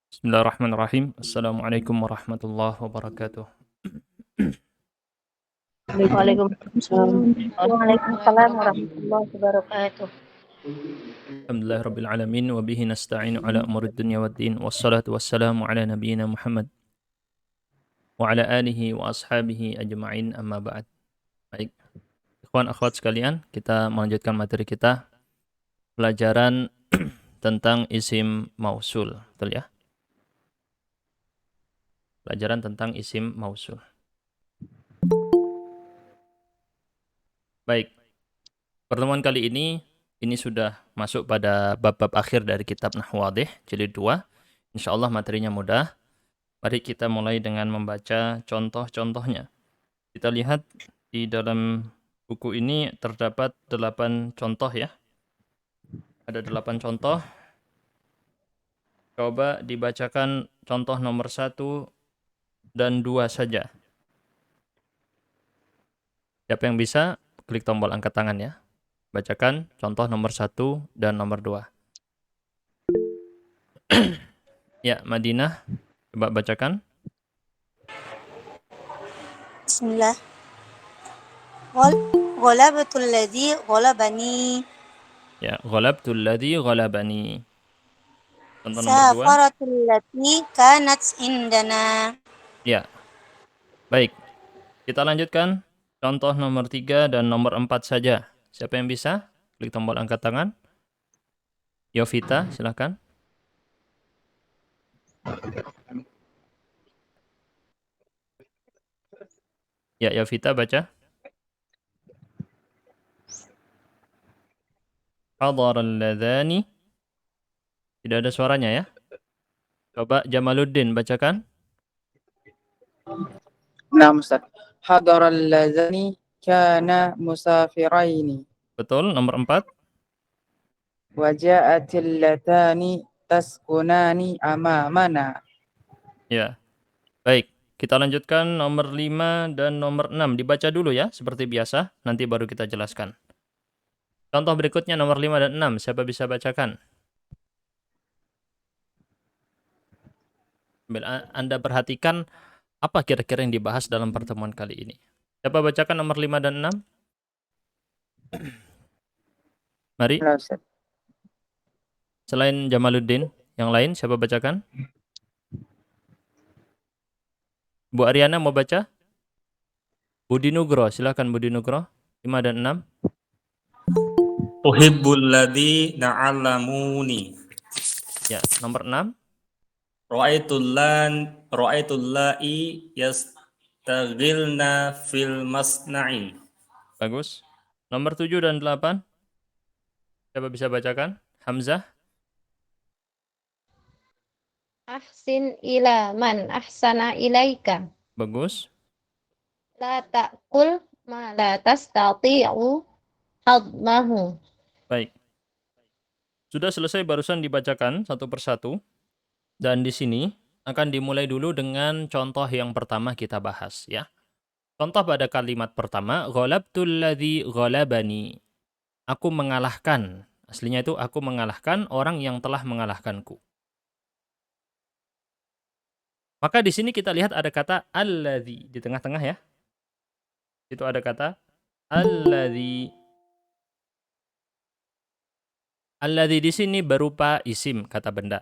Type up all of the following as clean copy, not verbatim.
Bismillahirrahmanirrahim. Assalamualaikum warahmatullahi wabarakatuh. Waalaikumsalam. Waalaikumsalam warahmatullahi wabarakatuh. Alhamdulillahirabbil alamin wa bihi nasta'inu ala umurid dunya waddin wassalatu wassalamu ala nabiyyina Muhammad wa ala alihi wa ashabihi ajma'in amma ba'd. Baik, ikhwan akhwat sekalian, kita melanjutkan materi kita pelajaran tentang isim mausul, betul ya? Pelajaran tentang isim mausul. Baik, pertemuan kali ini sudah masuk pada bab-bab akhir dari kitab Nahwu Wadih, jilid 2. Insyaallah materinya mudah. Mari kita mulai dengan membaca contoh-contohnya. Kita lihat di dalam buku ini terdapat 8 contoh ya. Ada 8 contoh. Coba dibacakan contoh nomor 1 dan 2 saja. Siapa yang bisa, klik tombol angkat tangan ya. Bacakan contoh nomor 1 dan nomor 2. Ya, Madinah, coba bacakan. Bismillah. Ghalabatul ladzi ghalabani. Ya, ghalabtul ladzi ghalabani. Contoh nomor 2. Safaratul lati kanat indana. Ya, baik. Kita lanjutkan. Contoh nomor 3 dan nomor 4 saja. Siapa yang bisa? Klik tombol angkat tangan. Yovita, silahkan. Ya, Yovita baca. Hadaral ladzani. Tidak ada suaranya ya. Coba Jamaluddin bacakan. Nah, Ustaz. Hadaral ladzani kana musafiraini. Betul, nomor 4. Waja'atil latani taskunani amamana. Ya, baik. Kita lanjutkan nomor 5 dan nomor 6. Dibaca dulu ya, seperti biasa. Nanti baru kita jelaskan. Contoh berikutnya nomor 5 dan 6. Siapa bisa bacakan? Anda perhatikan apa kira-kira yang dibahas dalam pertemuan kali ini. Siapa bacakan nomor 5 dan 6? Mari. Nah, Ustaz. Selain Jamaluddin, yang lain siapa bacakan? Bu Ariana mau baca? Budi Nugro, silakan Budi Nugro. 5 dan 6. Uhibbul ladzi na'allamuni. Ya, nomor 6. Ra'aitul la'i yastaghilna fil masna'i. Bagus. Nomor 7 dan 8. Siapa bisa bacakan? Hamzah. Ahsin ila man ahsana ilaika. Bagus. La ta'kul ma la tastati'u hadmahu. Baik. Sudah selesai barusan dibacakan satu persatu. Dan di sini akan dimulai dulu dengan contoh yang pertama kita bahas ya. Contoh pada kalimat pertama, ghalabtul ladzi ghalabani. Aku mengalahkan. Aslinya itu aku mengalahkan orang yang telah mengalahkanku. Maka di sini kita lihat ada kata alladzi di tengah-tengah ya. Itu ada kata alladzi. Alladzi di sini berupa isim, kata benda.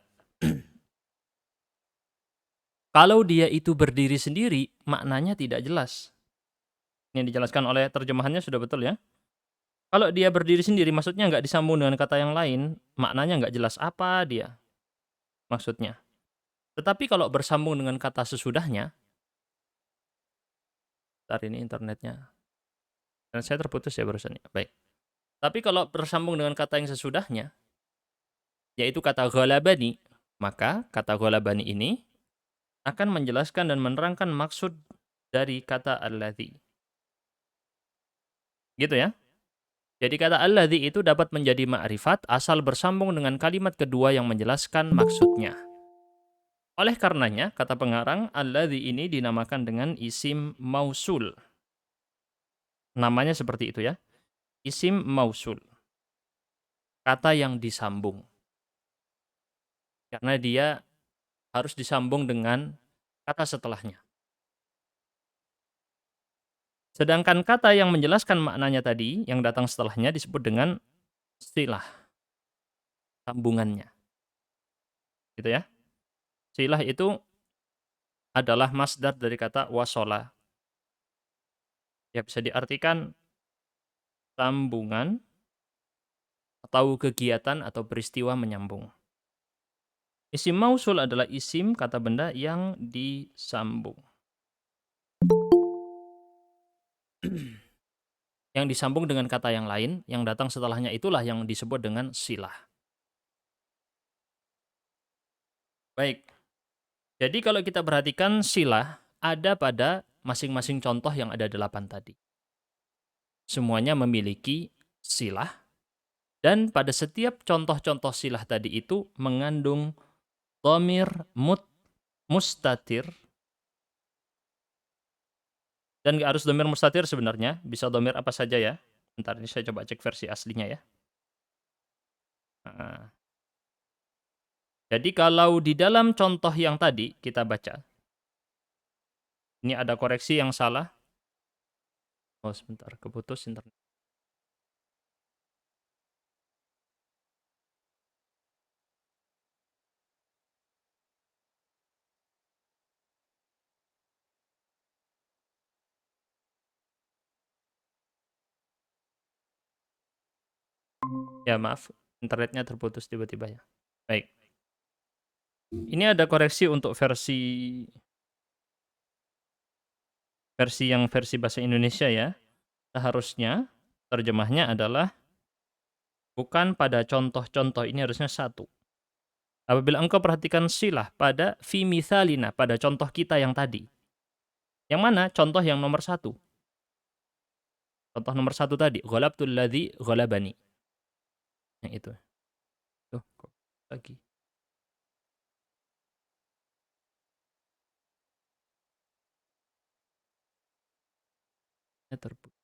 Kalau dia itu berdiri sendiri, maknanya tidak jelas. Ini dijelaskan oleh terjemahannya sudah betul ya. Kalau dia berdiri sendiri, maksudnya nggak disambung dengan kata yang lain, maknanya nggak jelas apa dia maksudnya. Tetapi kalau bersambung dengan kata sesudahnya, bentar ini internetnya. Dan saya terputus ya barusan ya. Baik. Tapi kalau bersambung dengan kata yang sesudahnya, yaitu kata ghalabani, maka kata ghalabani ini akan menjelaskan dan menerangkan maksud dari kata alladzi. Gitu ya. Jadi kata alladzi itu dapat menjadi ma'rifat asal bersambung dengan kalimat kedua yang menjelaskan maksudnya. Oleh karenanya, kata pengarang, alladzi ini dinamakan dengan isim mausul. Namanya seperti itu ya. Isim mausul. Kata yang disambung. Karena dia harus disambung dengan kata setelahnya. Sedangkan kata yang menjelaskan maknanya tadi, yang datang setelahnya disebut dengan silah, sambungannya. Gitu ya. Silah itu adalah masdar dari kata wasola. Ya bisa diartikan sambungan atau kegiatan atau peristiwa menyambung. Isim mausul adalah isim kata benda yang disambung. Yang disambung dengan kata yang lain, yang datang setelahnya itulah yang disebut dengan silah. Baik. Jadi kalau kita perhatikan silah ada pada masing-masing contoh yang ada 8 tadi. Semuanya memiliki silah dan pada setiap contoh-contoh silah tadi itu mengandung dhamir mustatir. Dan nggak harus dhamir mustatir sebenarnya, bisa dhamir apa saja ya. Bentar ini saya coba cek versi aslinya ya. Nah. Jadi kalau di dalam contoh yang tadi kita baca, ini ada koreksi yang salah. Oh sebentar, keputus internet. Ya maaf, internetnya terputus tiba-tiba ya. Baik. Ini ada koreksi untuk versi bahasa Indonesia ya. Seharusnya terjemahnya adalah bukan pada contoh-contoh, ini harusnya satu. Apabila engkau perhatikan silah pada fi mithalina, pada contoh kita yang tadi. Yang mana? Contoh yang nomor 1. Contoh nomor 1 tadi, ghalabtul ladzi ghalabani. Yang itu. Tuh, kok lagi. Ya terputus.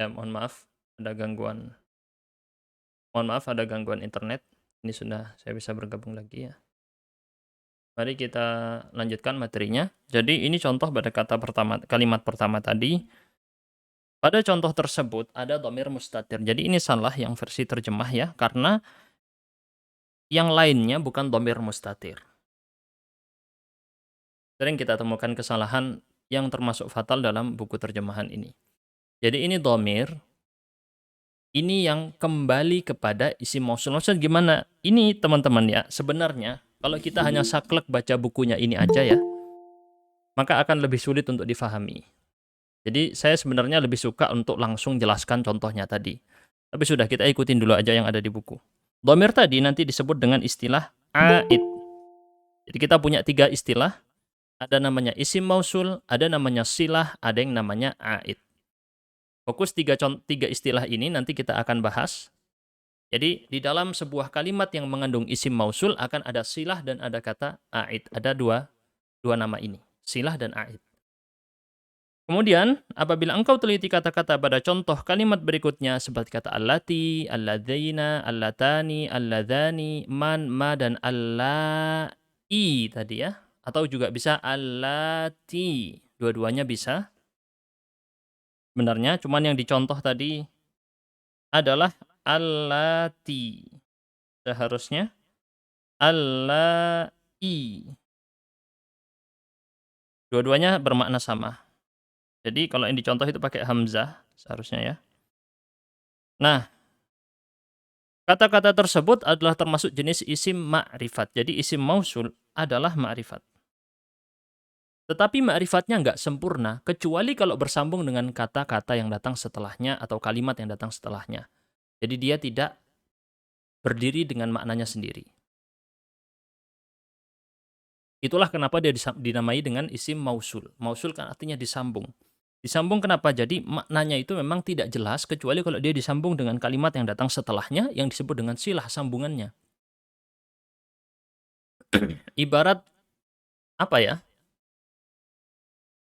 Ya, mohon maaf ada gangguan. Mohon maaf ada gangguan internet. Ini sudah saya bisa bergabung lagi ya. Mari kita lanjutkan materinya. Jadi ini contoh pada kalimat pertama tadi. Pada contoh tersebut ada dhamir mustatir. Jadi ini salah yang versi terjemah ya, karena yang lainnya bukan dhamir mustatir. Sering kita temukan kesalahan yang termasuk fatal dalam buku terjemahan ini. Jadi ini dhamir, ini yang kembali kepada isim mausul. Maksudnya gimana? Ini teman-teman ya, sebenarnya kalau kita hanya saklek baca bukunya ini aja ya, maka akan lebih sulit untuk difahami. Jadi saya sebenarnya lebih suka untuk langsung jelaskan contohnya tadi. Tapi sudah, kita ikutin dulu aja yang ada di buku. Dhamir tadi nanti disebut dengan istilah a'id. Jadi kita punya 3 istilah. Ada namanya isim mausul, ada namanya silah, ada yang namanya a'id. Fokus 3 istilah ini nanti kita akan bahas. Jadi di dalam sebuah kalimat yang mengandung isim mausul akan ada silah dan ada kata a'id. Ada dua nama ini, silah dan a'id. Kemudian, apabila engkau teliti kata-kata pada contoh kalimat berikutnya seperti kata allati, alladzina, allatani, alladzani, man, ma, dan allai tadi ya. Atau juga bisa allati. Dua-duanya bisa. Sebenarnya, cuman yang dicontoh tadi adalah allati. Seharusnya allai. Dua-duanya bermakna sama. Jadi kalau yang dicontoh itu pakai hamzah seharusnya ya. Nah, kata-kata tersebut adalah termasuk jenis isim ma'rifat. Jadi isim mausul adalah ma'rifat. Tetapi ma'rifatnya nggak sempurna, kecuali kalau bersambung dengan kata-kata yang datang setelahnya atau kalimat yang datang setelahnya. Jadi dia tidak berdiri dengan maknanya sendiri. Itulah kenapa dia dinamai dengan isim mausul. Mausul kan artinya disambung. Disambung kenapa? Jadi maknanya itu memang tidak jelas, kecuali kalau dia disambung dengan kalimat yang datang setelahnya, yang disebut dengan silah sambungannya. Ibarat apa ya?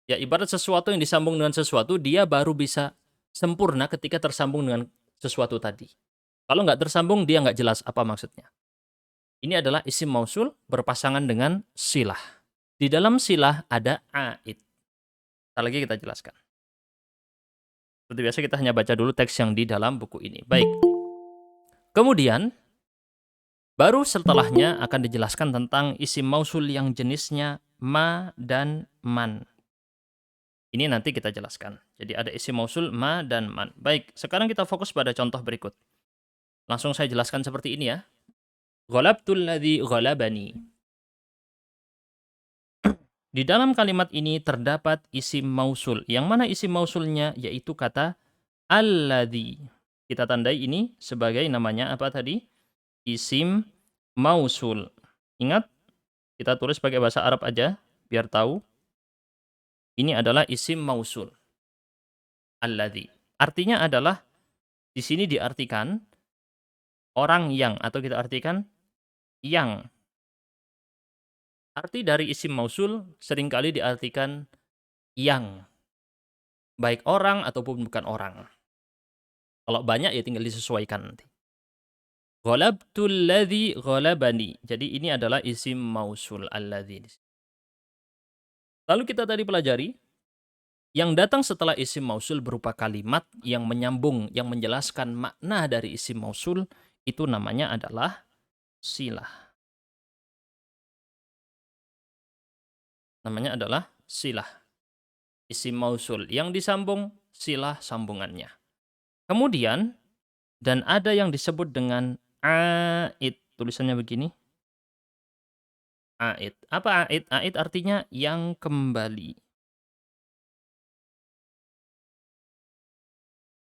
Ya, ibarat sesuatu yang disambung dengan sesuatu, dia baru bisa sempurna ketika tersambung dengan sesuatu tadi. Kalau nggak tersambung, dia nggak jelas apa maksudnya. Ini adalah isim mausul berpasangan dengan silah. Di dalam silah ada a'id. Ntar lagi kita jelaskan. Seperti biasa kita hanya baca dulu teks yang di dalam buku ini. Baik. Kemudian, baru setelahnya akan dijelaskan tentang isim mausul yang jenisnya ma dan man. Ini nanti kita jelaskan. Jadi ada isim mausul ma dan man. Baik, sekarang kita fokus pada contoh berikut. Langsung saya jelaskan seperti ini ya. Ghalabtul ladzi ghalabani. Di dalam kalimat ini terdapat isim mausul. Yang mana isim mausulnya yaitu kata alladzi. Kita tandai ini sebagai namanya apa tadi? Isim mausul. Ingat, kita tulis pakai bahasa Arab aja biar tahu. Ini adalah isim mausul. Alladzi. Artinya adalah di sini diartikan orang yang, atau kita artikan yang. Arti dari isim mausul seringkali diartikan yang. Baik orang ataupun bukan orang. Kalau banyak ya tinggal disesuaikan nanti. Ghalabtul ladzi ghalabani. Jadi ini adalah isim mausul alladzi. Lalu kita tadi pelajari yang datang setelah isim mausul berupa kalimat yang menyambung, yang menjelaskan makna dari isim mausul, itu namanya adalah silah. Namanya adalah silah. Isim mausul yang disambung, silah sambungannya. Kemudian, dan ada yang disebut dengan a'id. Tulisannya begini. A'id. Apa a'id? A'id artinya yang kembali.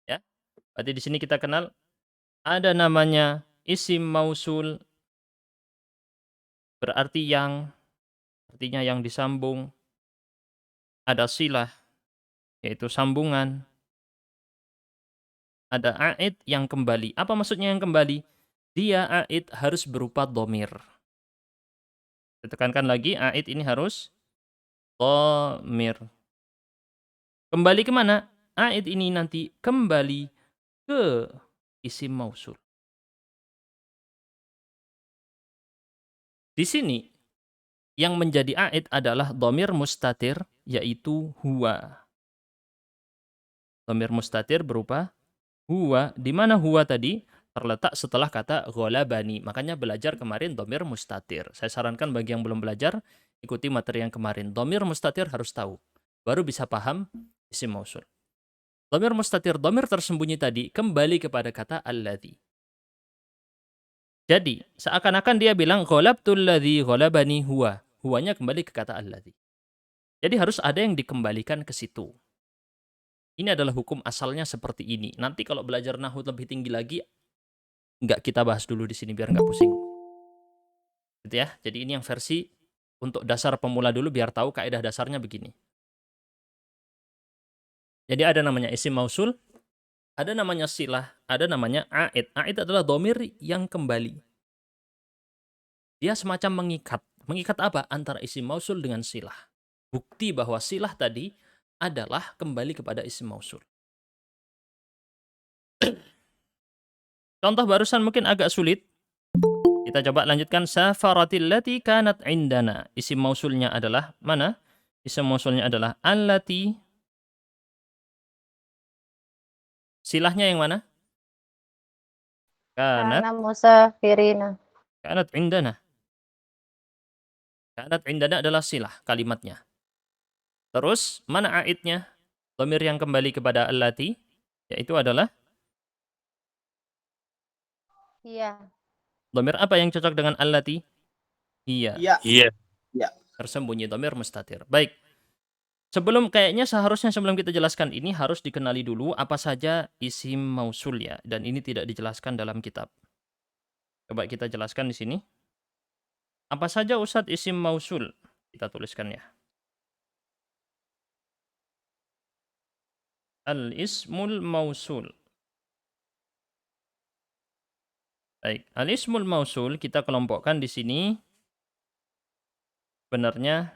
Ya. Berarti di sini kita kenal ada namanya isim mausul berarti yang, artinya yang disambung. Ada silah, yaitu sambungan. Ada a'id yang kembali. Apa maksudnya yang kembali? Dia a'id harus berupa dhamir. Ditekankan lagi, a'id ini harus dhamir. Kembali kemana? A'id ini nanti kembali ke isim mausul. Di sini, yang menjadi a'id adalah dhamir mustatir, yaitu huwa. Dhamir mustatir berupa huwa. Di mana huwa tadi? Terletak setelah kata ghalabani. Makanya belajar kemarin dhamir mustatir. Saya sarankan bagi yang belum belajar, ikuti materi yang kemarin. Dhamir mustatir harus tahu. Baru bisa paham isim mausul. Dhamir mustatir, dhamir tersembunyi tadi, kembali kepada kata alladzi. Jadi, seakan-akan dia bilang, ghalabtul ladzi ghalabani huwa. Huwanya kembali ke kata alladzi. Jadi harus ada yang dikembalikan ke situ. Ini adalah hukum asalnya seperti ini. Nanti kalau belajar nahwu lebih tinggi lagi, nggak kita bahas dulu di sini biar nggak pusing. Gitu ya. Jadi ini yang versi untuk dasar pemula dulu biar tahu kaidah dasarnya begini. Jadi ada namanya isim mausul, ada namanya silah, ada namanya a'id. A'id adalah dhamir yang kembali. Dia semacam mengikat. Mengikat apa? Antara isim mausul dengan silah. Bukti bahwa silah tadi adalah kembali kepada isim mausul. Contoh barusan mungkin agak sulit. Kita coba lanjutkan. Safaratil lati kanat indana. Isim mausulnya adalah mana? Isim mausulnya adalah allati. Silahnya yang mana? Kanat. Kana musafirina. Kanat indana. Kanat indana adalah silah kalimatnya. Terus mana aidnya? Dhamir yang kembali kepada allati yaitu adalah Iya. dhamir apa yang cocok dengan allati? Iya. Iya. Iya. Tersembunyi dhamir mustatir. Baik. Seharusnya sebelum kita jelaskan ini harus dikenali dulu apa saja isim mausul ya, dan ini tidak dijelaskan dalam kitab. Coba kita jelaskan di sini. Apa saja Ustadz isim mausul? Kita tuliskan ya. Al-ismul mausul. Baik, al-ismul mausul kita kelompokkan di sini. Benarnya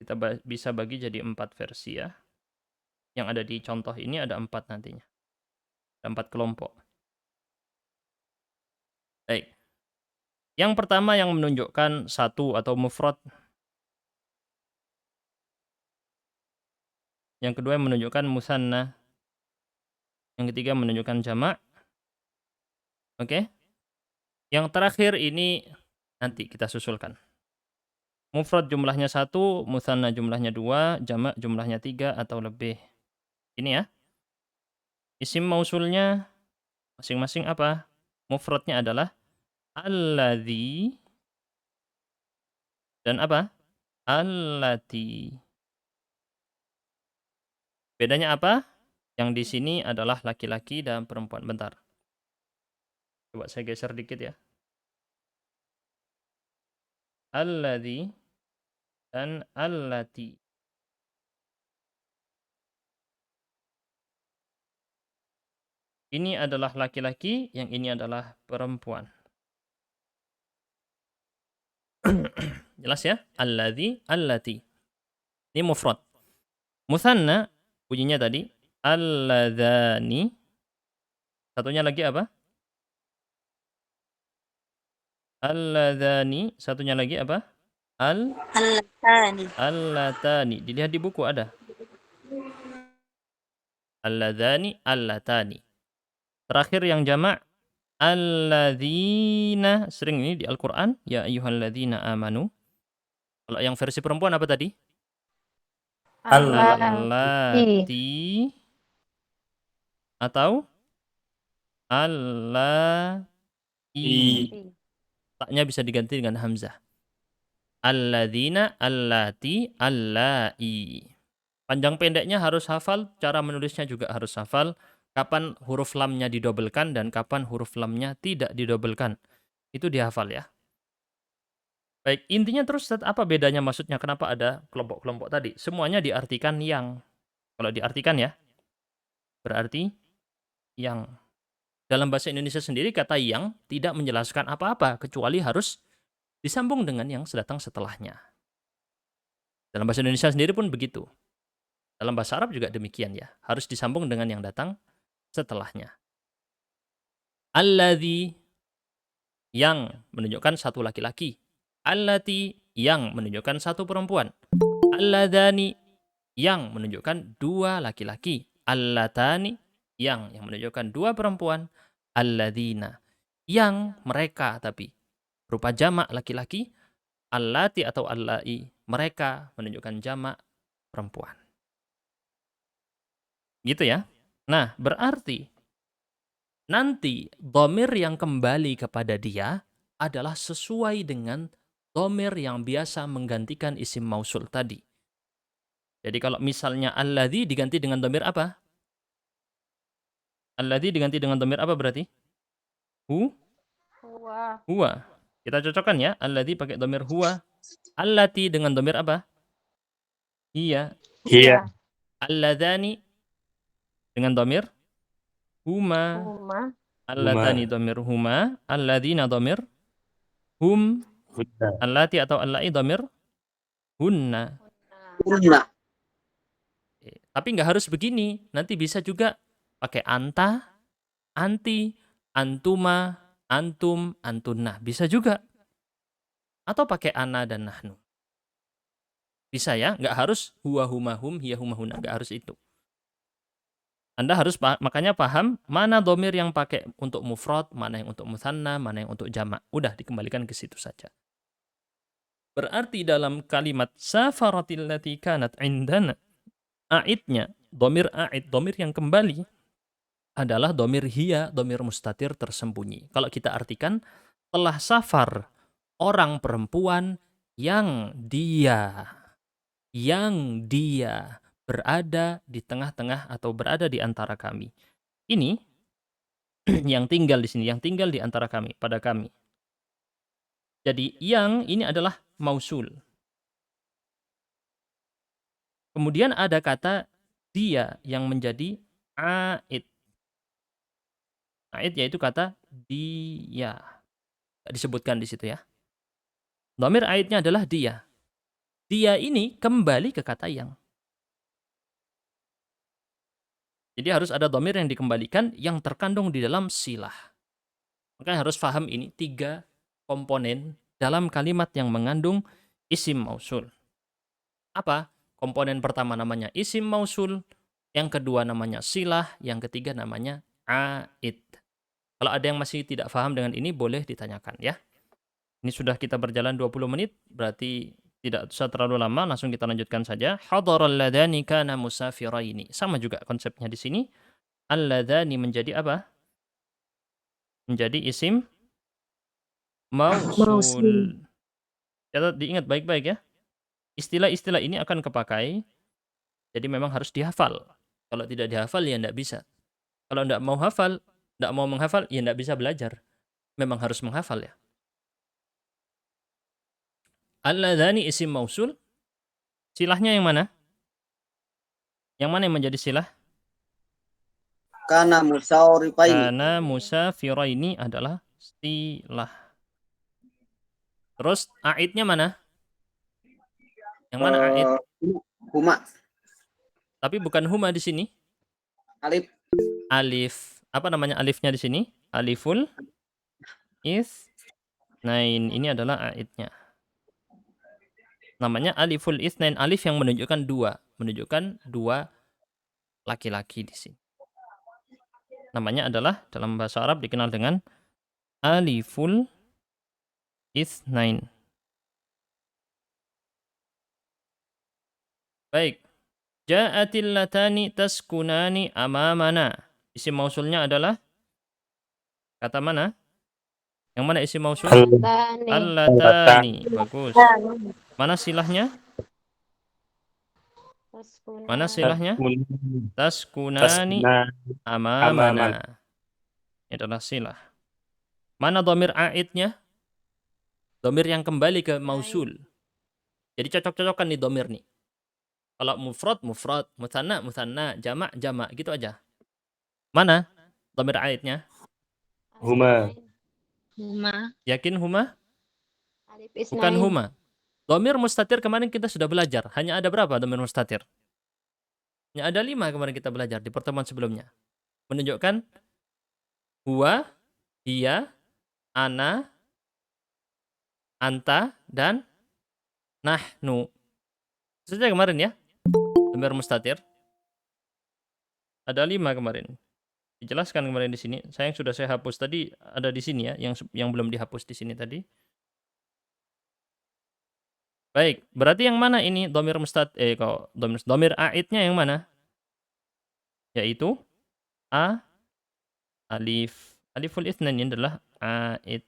kita bisa bagi jadi 4 versi ya. Yang ada di contoh ini ada 4 nantinya. Ada 4 kelompok. Baik. Yang pertama yang menunjukkan satu atau mufrad. Yang kedua menunjukkan musanna. Yang ketiga menunjukkan jamak. Oke. Yang terakhir ini nanti kita susulkan. Mufrad jumlahnya 1, musanna jumlahnya 2, jamak jumlahnya 3 atau lebih. Ini ya. Isim mausulnya masing-masing apa? Mufradnya adalah alladzi dan apa? Allati. Bedanya apa? Yang di sini adalah laki-laki dan perempuan. Bentar. Coba saya geser dikit ya. Alladzi dan allati. Ini adalah laki-laki, yang ini adalah perempuan. Jelas ya? Alladzi, allati. Ini mufrad. Musanna, bunyinya tadi. Alladzani. Satunya lagi apa? Alladzani. Satunya lagi apa? Allatani. Allatani. Dilihat di buku ada. Alladzani, allatani. Terakhir yang jamak. Alladzina. Sering ini di Al-Quran. Ya ayyuhalladzina amanu. Kalau yang versi perempuan apa tadi? Allati. Atau allati. Taknya bisa diganti dengan hamzah. Alladzina, allati, allai. Panjang pendeknya harus hafal, cara menulisnya juga harus hafal. Kapan huruf lamnya didobelkan dan kapan huruf lamnya tidak didobelkan. Itu dihafal ya. Baik, intinya terus apa bedanya maksudnya? Kenapa ada kelompok-kelompok tadi? Semuanya diartikan yang. Kalau diartikan ya, berarti yang. Dalam bahasa Indonesia sendiri kata yang tidak menjelaskan apa-apa kecuali harus disambung dengan yang datang setelahnya. Dalam bahasa Indonesia sendiri pun begitu. Dalam bahasa Arab juga demikian ya. Harus disambung dengan yang datang setelahnya. Alladzi yang menunjukkan satu laki-laki. Allati yang menunjukkan satu perempuan. Alladzani yang menunjukkan dua laki-laki. Allatani yang menunjukkan dua perempuan. Alladzina yang mereka tapi berupa jamak laki-laki. Allati atau allai mereka menunjukkan jamak perempuan. Gitu ya. Nah, berarti nanti dhamir yang kembali kepada dia adalah sesuai dengan dhamir yang biasa menggantikan isim mausul tadi. Jadi kalau misalnya alladzi diganti dengan dhamir apa? Alladzi diganti dengan dhamir apa berarti? Huwa. Kita cocokkan ya. Alladzi pakai dhamir huwa. Allati dengan dhamir apa? Iya. Alladzani dengan dhamir huma. Allatani dhamir huma. Alladzina dhamir hum. Allati atau allai dhamir hunna. Tapi nggak harus begini. Nanti bisa juga pakai anta, anti, antuma, antum, antunna. Bisa juga. Atau pakai ana dan nahnu. Bisa ya. Nggak harus huwa huma hum, hiya huma huna. Nggak harus itu. Anda harus makanya paham mana domir yang pakai untuk mufrad, mana yang untuk mutsanna, mana yang untuk jamak. Udah dikembalikan ke situ saja. Berarti dalam kalimat safaratil lati kanat indana, aidnya, domir aid, domir yang kembali adalah domir hiya, domir mustatir tersembunyi. Kalau kita artikan, telah safar orang perempuan yang dia berada di tengah-tengah atau berada di antara kami. Ini yang tinggal di sini, yang tinggal di antara kami, pada kami. Jadi yang ini adalah mausul. Kemudian ada kata dia yang menjadi aid. Aid yaitu kata dia. Nggak disebutkan di situ ya. Dhamir aidnya adalah dia. Dia ini kembali ke kata yang. Jadi harus ada dhamir yang dikembalikan yang terkandung di dalam silah. Makanya harus paham ini 3 komponen dalam kalimat yang mengandung isim mausul. Apa? Komponen pertama namanya isim mausul, yang kedua namanya silah, yang ketiga namanya aid. Kalau ada yang masih tidak paham dengan ini, boleh ditanyakan ya. Ini sudah kita berjalan 20 menit, berarti tidak usah terlalu lama, langsung kita lanjutkan saja. Hadaral ladhani kana musafiraini. Sama juga konsepnya di sini. Al-ladhani menjadi apa? Menjadi isim mausul. Catat, diingat baik-baik ya. Istilah-istilah ini akan kepakai, jadi memang harus dihafal. Kalau tidak dihafal, ya tidak bisa. Kalau tidak mau hafal, tidak mau menghafal, ya tidak bisa belajar. Memang harus menghafal ya. Al-ladhani isim mausul. Silahnya yang mana? Yang mana yang menjadi silah? Kana musawrifaini. Kana musafiraini adalah silah. Terus aidnya mana? Yang mana aid? Huma. Tapi bukan huma di sini. Alif. Alif. Apa namanya alifnya di sini? Aliful itsnain. Ini adalah aidnya. Namanya aliful itsnain. Alif yang menunjukkan 2. Menunjukkan 2 laki-laki di sini. Namanya adalah dalam bahasa Arab dikenal dengan aliful itsnain. Baik. Ja'atil latani taskunani amamana. Isim mausulnya adalah kata mana? Yang mana isim mausul? Al-latani. Bagus. Mana silahnya? Mana silahnya? Taskunani amamana. Ini adalah silah. Mana dhamir aidnya? Dhamir yang kembali ke mausul. Jadi cocok-cocokkan nih dhamir nih. Kalau mufrad, mufrad, mutsanna, mutsanna, jamak, jamak, gitu aja. Mana dhamir aidnya? Huma. Yakin huma? Alif Bukan isnain. huma. Dhamir mustatir kemarin kita sudah belajar. Hanya ada berapa dhamir mustatir? Hanya ada 5 kemarin kita belajar di pertemuan sebelumnya. Menunjukkan huwa, hiya, ana, anta, dan nahnu. Itu saja kemarin ya. Dhamir mustatir. Ada 5 kemarin. Dijelaskan kemarin di sini. Saya hapus tadi, ada di sini ya, yang belum dihapus di sini tadi. Baik, berarti yang mana ini dhamir dhamir aidnya yang mana? Yaitu aliful itsnain adalah aid.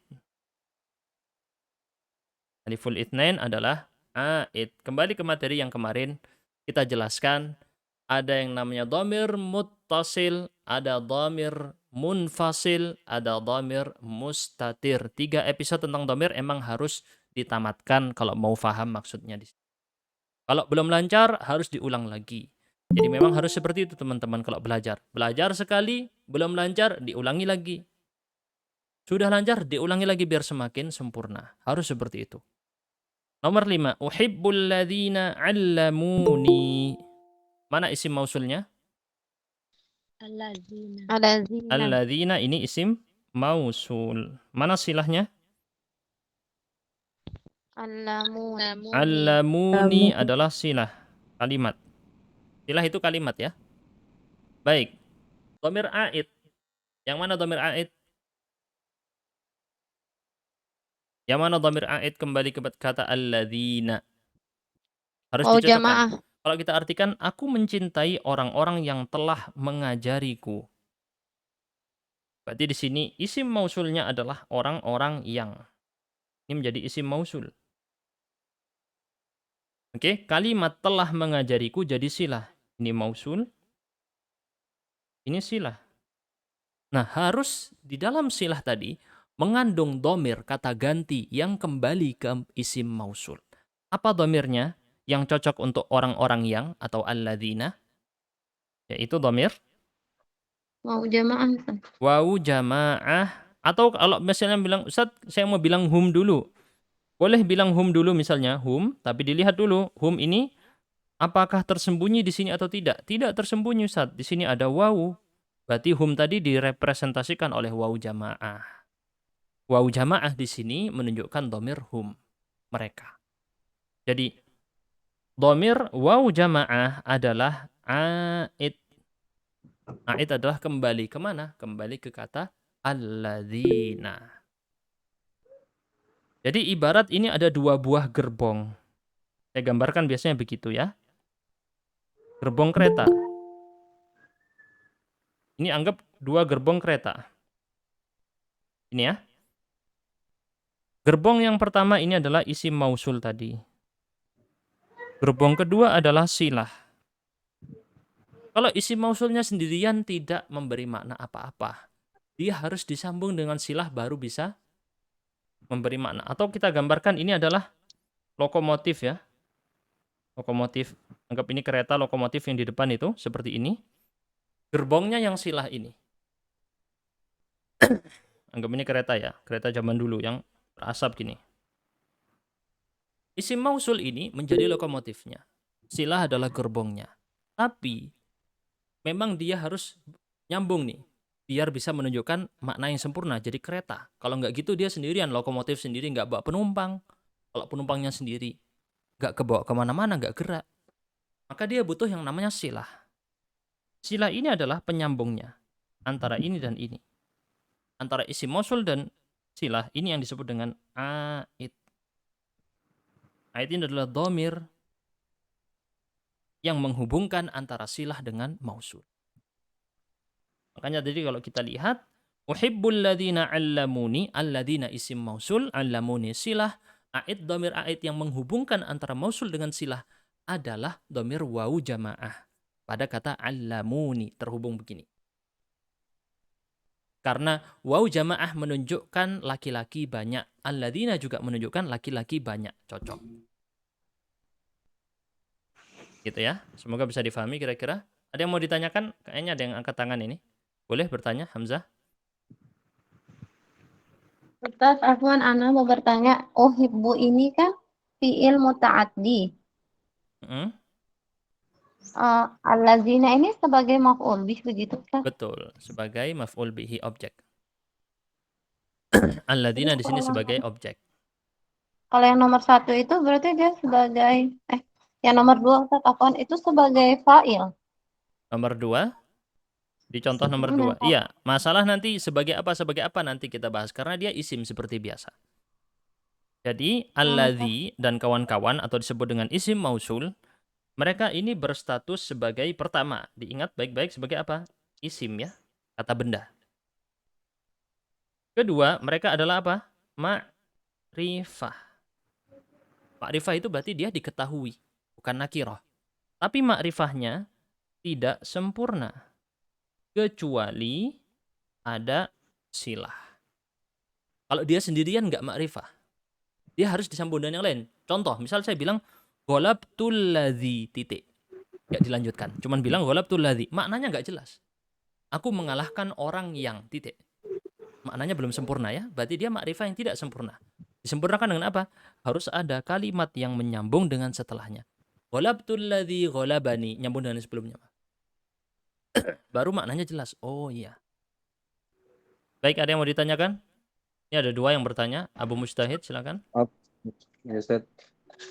Aliful itsnain adalah aid. Kembali ke materi yang kemarin kita jelaskan, ada yang namanya dhamir muttasil, ada dhamir munfasil, ada dhamir mustatir. 3 episode tentang dhamir emang harus ditamatkan kalau mau paham maksudnya di sini. Kalau belum lancar harus diulang lagi. Jadi memang harus seperti itu teman-teman kalau belajar. Belajar sekali, belum lancar, diulangi lagi. Sudah lancar, diulangi lagi biar semakin sempurna. Harus seperti itu. Nomor 5. Uhibbul ladzina 'allamuni. Mana isim mausulnya? Alazina. Alladzina ini isim mausul. Mana silahnya? Allamuni adalah silah. Kalimat. Silah itu kalimat ya. Baik. Dhamir a'id. Yang mana dhamir a'id? Yang mana dhamir a'id kembali ke kata alladzina? Harus Waw dicocokkan. jamaah. Kalau kita artikan, aku mencintai orang-orang yang telah mengajariku. Berarti di sini isim mausulnya adalah orang-orang yang. Ini menjadi isim mausul. Oke, kalimat telah mengajariku jadi silah. Ini mausul. Ini silah. Nah, harus di dalam silah tadi mengandung domir kata ganti yang kembali ke isim mausul. Apa domirnya yang cocok untuk orang-orang yang atau alladzina? Yaitu domir Waw jamaah. Ustaz. wawu jamaah. Atau kalau misalnya bilang, Ustaz, saya mau bilang hum dulu. Boleh bilang hum dulu misalnya, hum, tapi dilihat dulu, hum ini apakah tersembunyi di sini atau tidak? Tidak tersembunyi, Ustaz. Di sini ada wawu. Berarti hum tadi direpresentasikan oleh wawu jamaah. Wawu jamaah di sini menunjukkan domir hum, mereka. Jadi, domir wawu jamaah adalah a'id. A'id adalah kembali kemana? Kembali ke kata alladzina. Jadi ibarat ini ada dua buah gerbong. Saya gambarkan biasanya begitu ya. Gerbong kereta. Ini anggap dua gerbong kereta. Ini ya. Gerbong yang pertama ini adalah isim mausul tadi. Gerbong kedua adalah silah. Kalau isim mausulnya sendirian tidak memberi makna apa-apa. Dia harus disambung dengan silah baru bisa memberi makna. Atau kita gambarkan ini adalah lokomotif ya. Lokomotif. Anggap ini kereta lokomotif yang di depan itu seperti ini. Gerbongnya yang silah ini. Anggap ini kereta ya. Kereta zaman dulu yang berasap gini. Isim mausul ini menjadi lokomotifnya. Silah adalah gerbongnya. Tapi memang dia harus nyambung nih. Biar bisa menunjukkan makna yang sempurna. Jadi kereta. Kalau nggak gitu dia sendirian. Lokomotif sendiri nggak bawa penumpang. Kalau penumpangnya sendiri nggak kebawa kemana-mana, nggak gerak. Maka dia butuh yang namanya silah. Silah ini adalah penyambungnya. Antara ini dan ini. Antara isim mausul dan silah. Ini yang disebut dengan a'id. A'id ini adalah dhamir yang menghubungkan antara silah dengan mausul. Makanya tadi kalau kita lihat, uhibbul ladzina 'allamuni, alladzina isim mausul, 'allamuni silah, a'id dhamir a'id yang menghubungkan antara mausul dengan silah adalah dhamir wawu jamaah. Pada kata 'allamuni terhubung begini. Karena wawu jamaah menunjukkan laki-laki banyak, alladzina juga menunjukkan laki-laki banyak, cocok. Gitu ya. Semoga bisa difahami kira-kira. Ada yang mau ditanyakan? Kayaknya ada yang angkat tangan ini. Boleh bertanya, Hamzah? Ustaz Afwan, Ana mau bertanya, uhibbu ini kan fiil muta'addi. Allazina ini sebagai maf'ul bih begitu Ustaz? Betul, sebagai maf'ul bihi objek. Alladzina di sini sebagai objek. Kalau yang nomor 1 itu berarti dia sebagai, yang nomor 2 Ustaz Afwan itu sebagai fa'il. Nomor 2, di contoh nomor 2. Iya, masalah nanti sebagai apa nanti kita bahas. Karena dia isim seperti biasa. Jadi, alladzi dan kawan-kawan atau disebut dengan isim mausul, mereka ini berstatus sebagai pertama. Diingat baik-baik sebagai apa? Isim ya, kata benda. Kedua, mereka adalah apa? Ma'rifah. Ma'rifah itu berarti dia diketahui, bukan nakirah. Tapi ma'rifahnya tidak sempurna. Kecuali ada silah. Kalau dia sendirian nggak ma'rifah. Dia harus disambung dengan yang lain. Contoh, misal saya bilang, ghalabtul ladzi titik. Nggak dilanjutkan. Cuman bilang ghalabtul ladzi. Maknanya nggak jelas. Aku mengalahkan orang yang titik. Maknanya belum sempurna ya. Berarti dia ma'rifah yang tidak sempurna. Disempurnakan dengan apa? Harus ada kalimat yang menyambung dengan setelahnya. Ghalabtul ladzi ghalabani. Nyambung dengan sebelumnya. Baru maknanya jelas. Oh iya. Baik, ada yang mau ditanyakan? Ini ada 2 yang bertanya. Abu Mujtahid, silakan. Ya, Ustaz.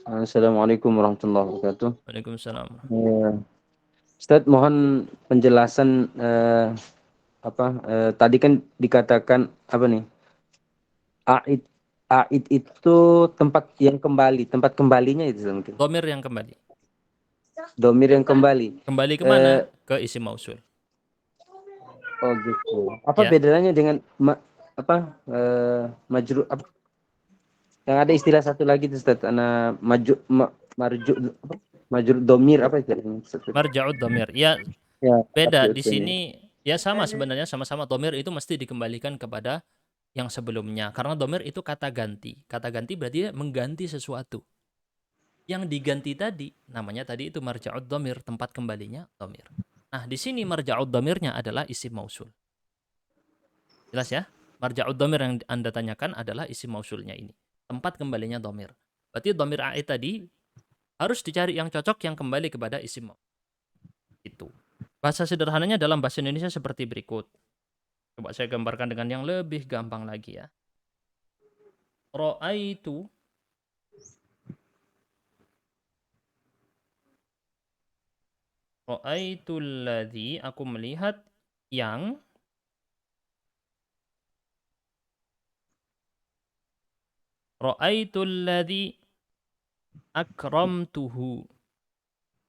Assalamualaikum warahmatullahi wabarakatuh. Waalaikumsalam. Ustaz, mohon penjelasan tadi kan dikatakan apa nih? A'id A'id itu tempat yang kembali, tempat kembalinya itu mungkin. Domir yang kembali. Domir yang kembali. Kembali kemana? Ke isim mausul. Oh gitu. Apa Ya. bedanya dengan majrur apa? Yang ada istilah satu lagi itu Ustaz, majrur domir apa istilahnya? Marja'ud domir. Ya, Ya, beda marja'ud di domir. sini. Ya sama sebenarnya, sama-sama domir itu mesti dikembalikan kepada yang sebelumnya. Karena domir itu kata ganti. Kata ganti berarti mengganti sesuatu. Yang diganti tadi, namanya tadi itu marja'ud domir, tempat kembalinya domir. Nah, di sini marja'ud domirnya adalah isim mausul. Jelas ya? Marja'ud domir yang Anda tanyakan adalah isim mausulnya ini. Tempat kembalinya domir. Berarti domir a'id tadi harus dicari yang cocok yang kembali kepada isim mausul. Itu. Bahasa sederhananya dalam bahasa Indonesia seperti berikut. Coba saya gambarkan dengan yang lebih gampang lagi ya. Ra'aitu Ra'aitul ladzi, aku melihat yang Ra'aitul ladzi akramtuhu.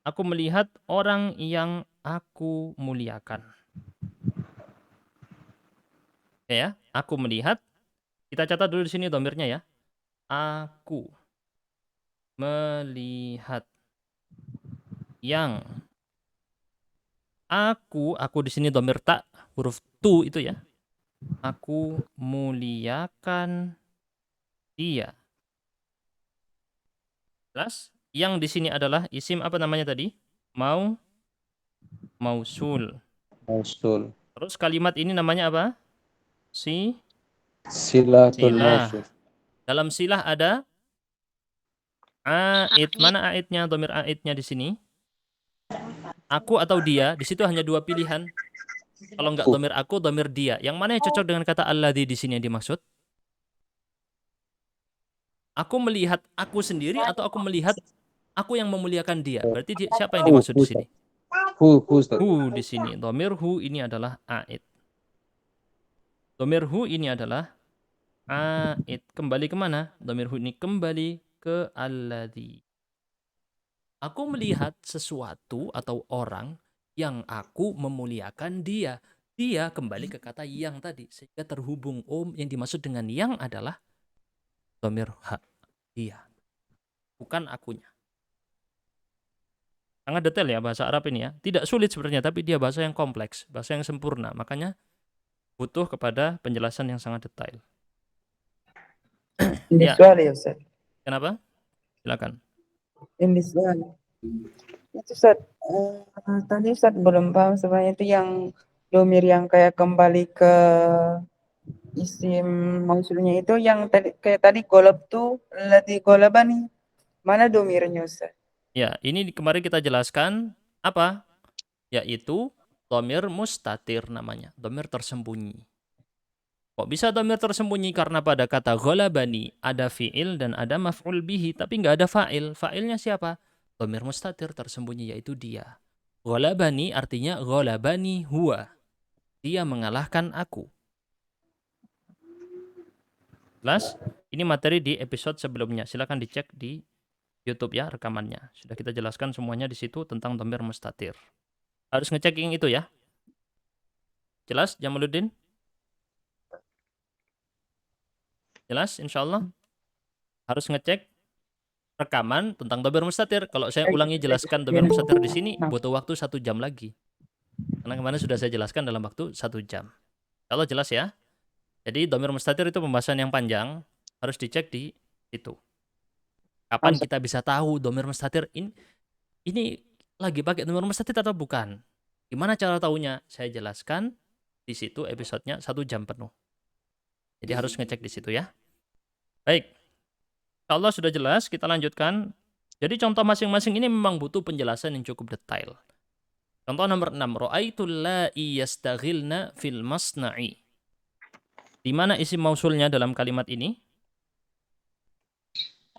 Aku melihat orang yang aku muliakan. Ya, aku melihat. Kita catat dulu di sini domirnya ya. Aku melihat yang aku di sini domir tak, huruf tu itu ya. Aku muliakan dia. Jelas? Yang di sini adalah isim apa namanya tadi? Mausul. Mausul. Terus kalimat ini namanya apa? Silatul Silah. mausul. Dalam silah ada a'id. Mana a'idnya? Domir a'idnya di sini? Aku atau dia? Di situ hanya dua pilihan. Kalau enggak domir aku, domir dia. Yang mana yang cocok dengan kata alladzi di sini yang dimaksud? Aku melihat aku sendiri atau aku melihat aku yang memuliakan dia? Berarti siapa yang dimaksud di sini? Ustaz. Hu di sini. Domir hu ini adalah a'id. Domir hu ini adalah a'id. Kembali kemana? Domir hu ini kembali ke alladzi. Aku melihat sesuatu atau orang yang aku memuliakan dia. Dia kembali ke kata yang tadi. Sehingga terhubung yang dimaksud dengan yang adalah domir ha. Dia. Bukan akunya. Sangat detail ya bahasa Arab ini ya. Tidak sulit sebenarnya, tapi dia bahasa yang kompleks. Bahasa yang sempurna. Makanya butuh kepada penjelasan yang sangat detail. Ini Ya. soal ya Ustaz. Kenapa? Silakan. Ini soal. Itu Ustaz. Tadi Ustaz belum paham sebenarnya itu yang domir yang kayak kembali ke isim mausulnya itu yang tadi kayak tadi golab tuh lati golabani. Mana domirnya Ustaz? Ya, ini kemarin kita jelaskan apa? Yaitu domir mustatir namanya. Domir tersembunyi. Kok bisa domir tersembunyi? Karena pada kata ghalabani ada fi'il dan ada maf'ul bihi. Tapi nggak ada fa'il. Fa'ilnya siapa? Domir mustatir tersembunyi yaitu dia. Ghalabani artinya ghalabani huwa. Dia mengalahkan aku. Jelas? Ini materi di episode sebelumnya. Silakan dicek di YouTube ya rekamannya. Sudah kita jelaskan semuanya di situ tentang domir mustatir. Harus ngecek yang itu ya. Jelas Jamaluddin? Jelas insyaallah? Harus ngecek rekaman tentang domir mustatir. Kalau saya ulangi jelaskan domir mustatir di sini butuh waktu 1 jam lagi. Karena kemarin sudah saya jelaskan dalam waktu 1 jam. Kalau jelas ya. Jadi domir mustatir itu pembahasan yang panjang, harus dicek di itu. Kapan kita bisa tahu domir mustatir ini lagi pakai domir mustatir atau bukan? Gimana cara tahunya? Saya jelaskan di situ episodenya 1 jam penuh. Jadi harus ngecek di situ ya. Baik. Insyaallah sudah jelas, kita lanjutkan. Jadi contoh masing-masing ini memang butuh penjelasan yang cukup detail. Contoh nomor 6, ra'aitul la'i yastaghilna fil masna'i. Di mana isim mausulnya dalam kalimat ini?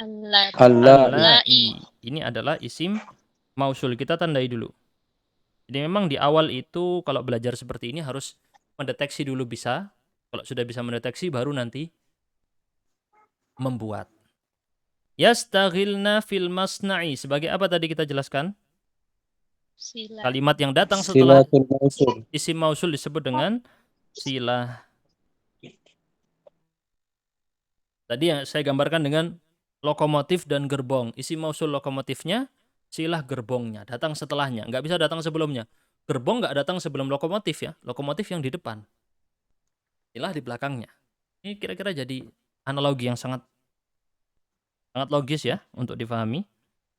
Al-la'i. Ini adalah isim mausul. Kita tandai dulu. Jadi memang di awal itu kalau belajar seperti ini harus mendeteksi dulu bisa. Kalau sudah bisa mendeteksi baru nanti membuat. Yastaghilna fil masna'i. Sebagai apa tadi kita jelaskan? Sila. Kalimat yang datang setelah Silatul mausul. isim mausul disebut dengan silah. Tadi yang saya gambarkan dengan lokomotif dan gerbong. Isim mausul lokomotifnya, silah gerbongnya. Datang setelahnya. Nggak bisa datang sebelumnya. Gerbong nggak datang sebelum lokomotif ya. Lokomotif yang di depan. Silah di belakangnya. Ini kira-kira jadi analogi yang sangat logis ya untuk difahami.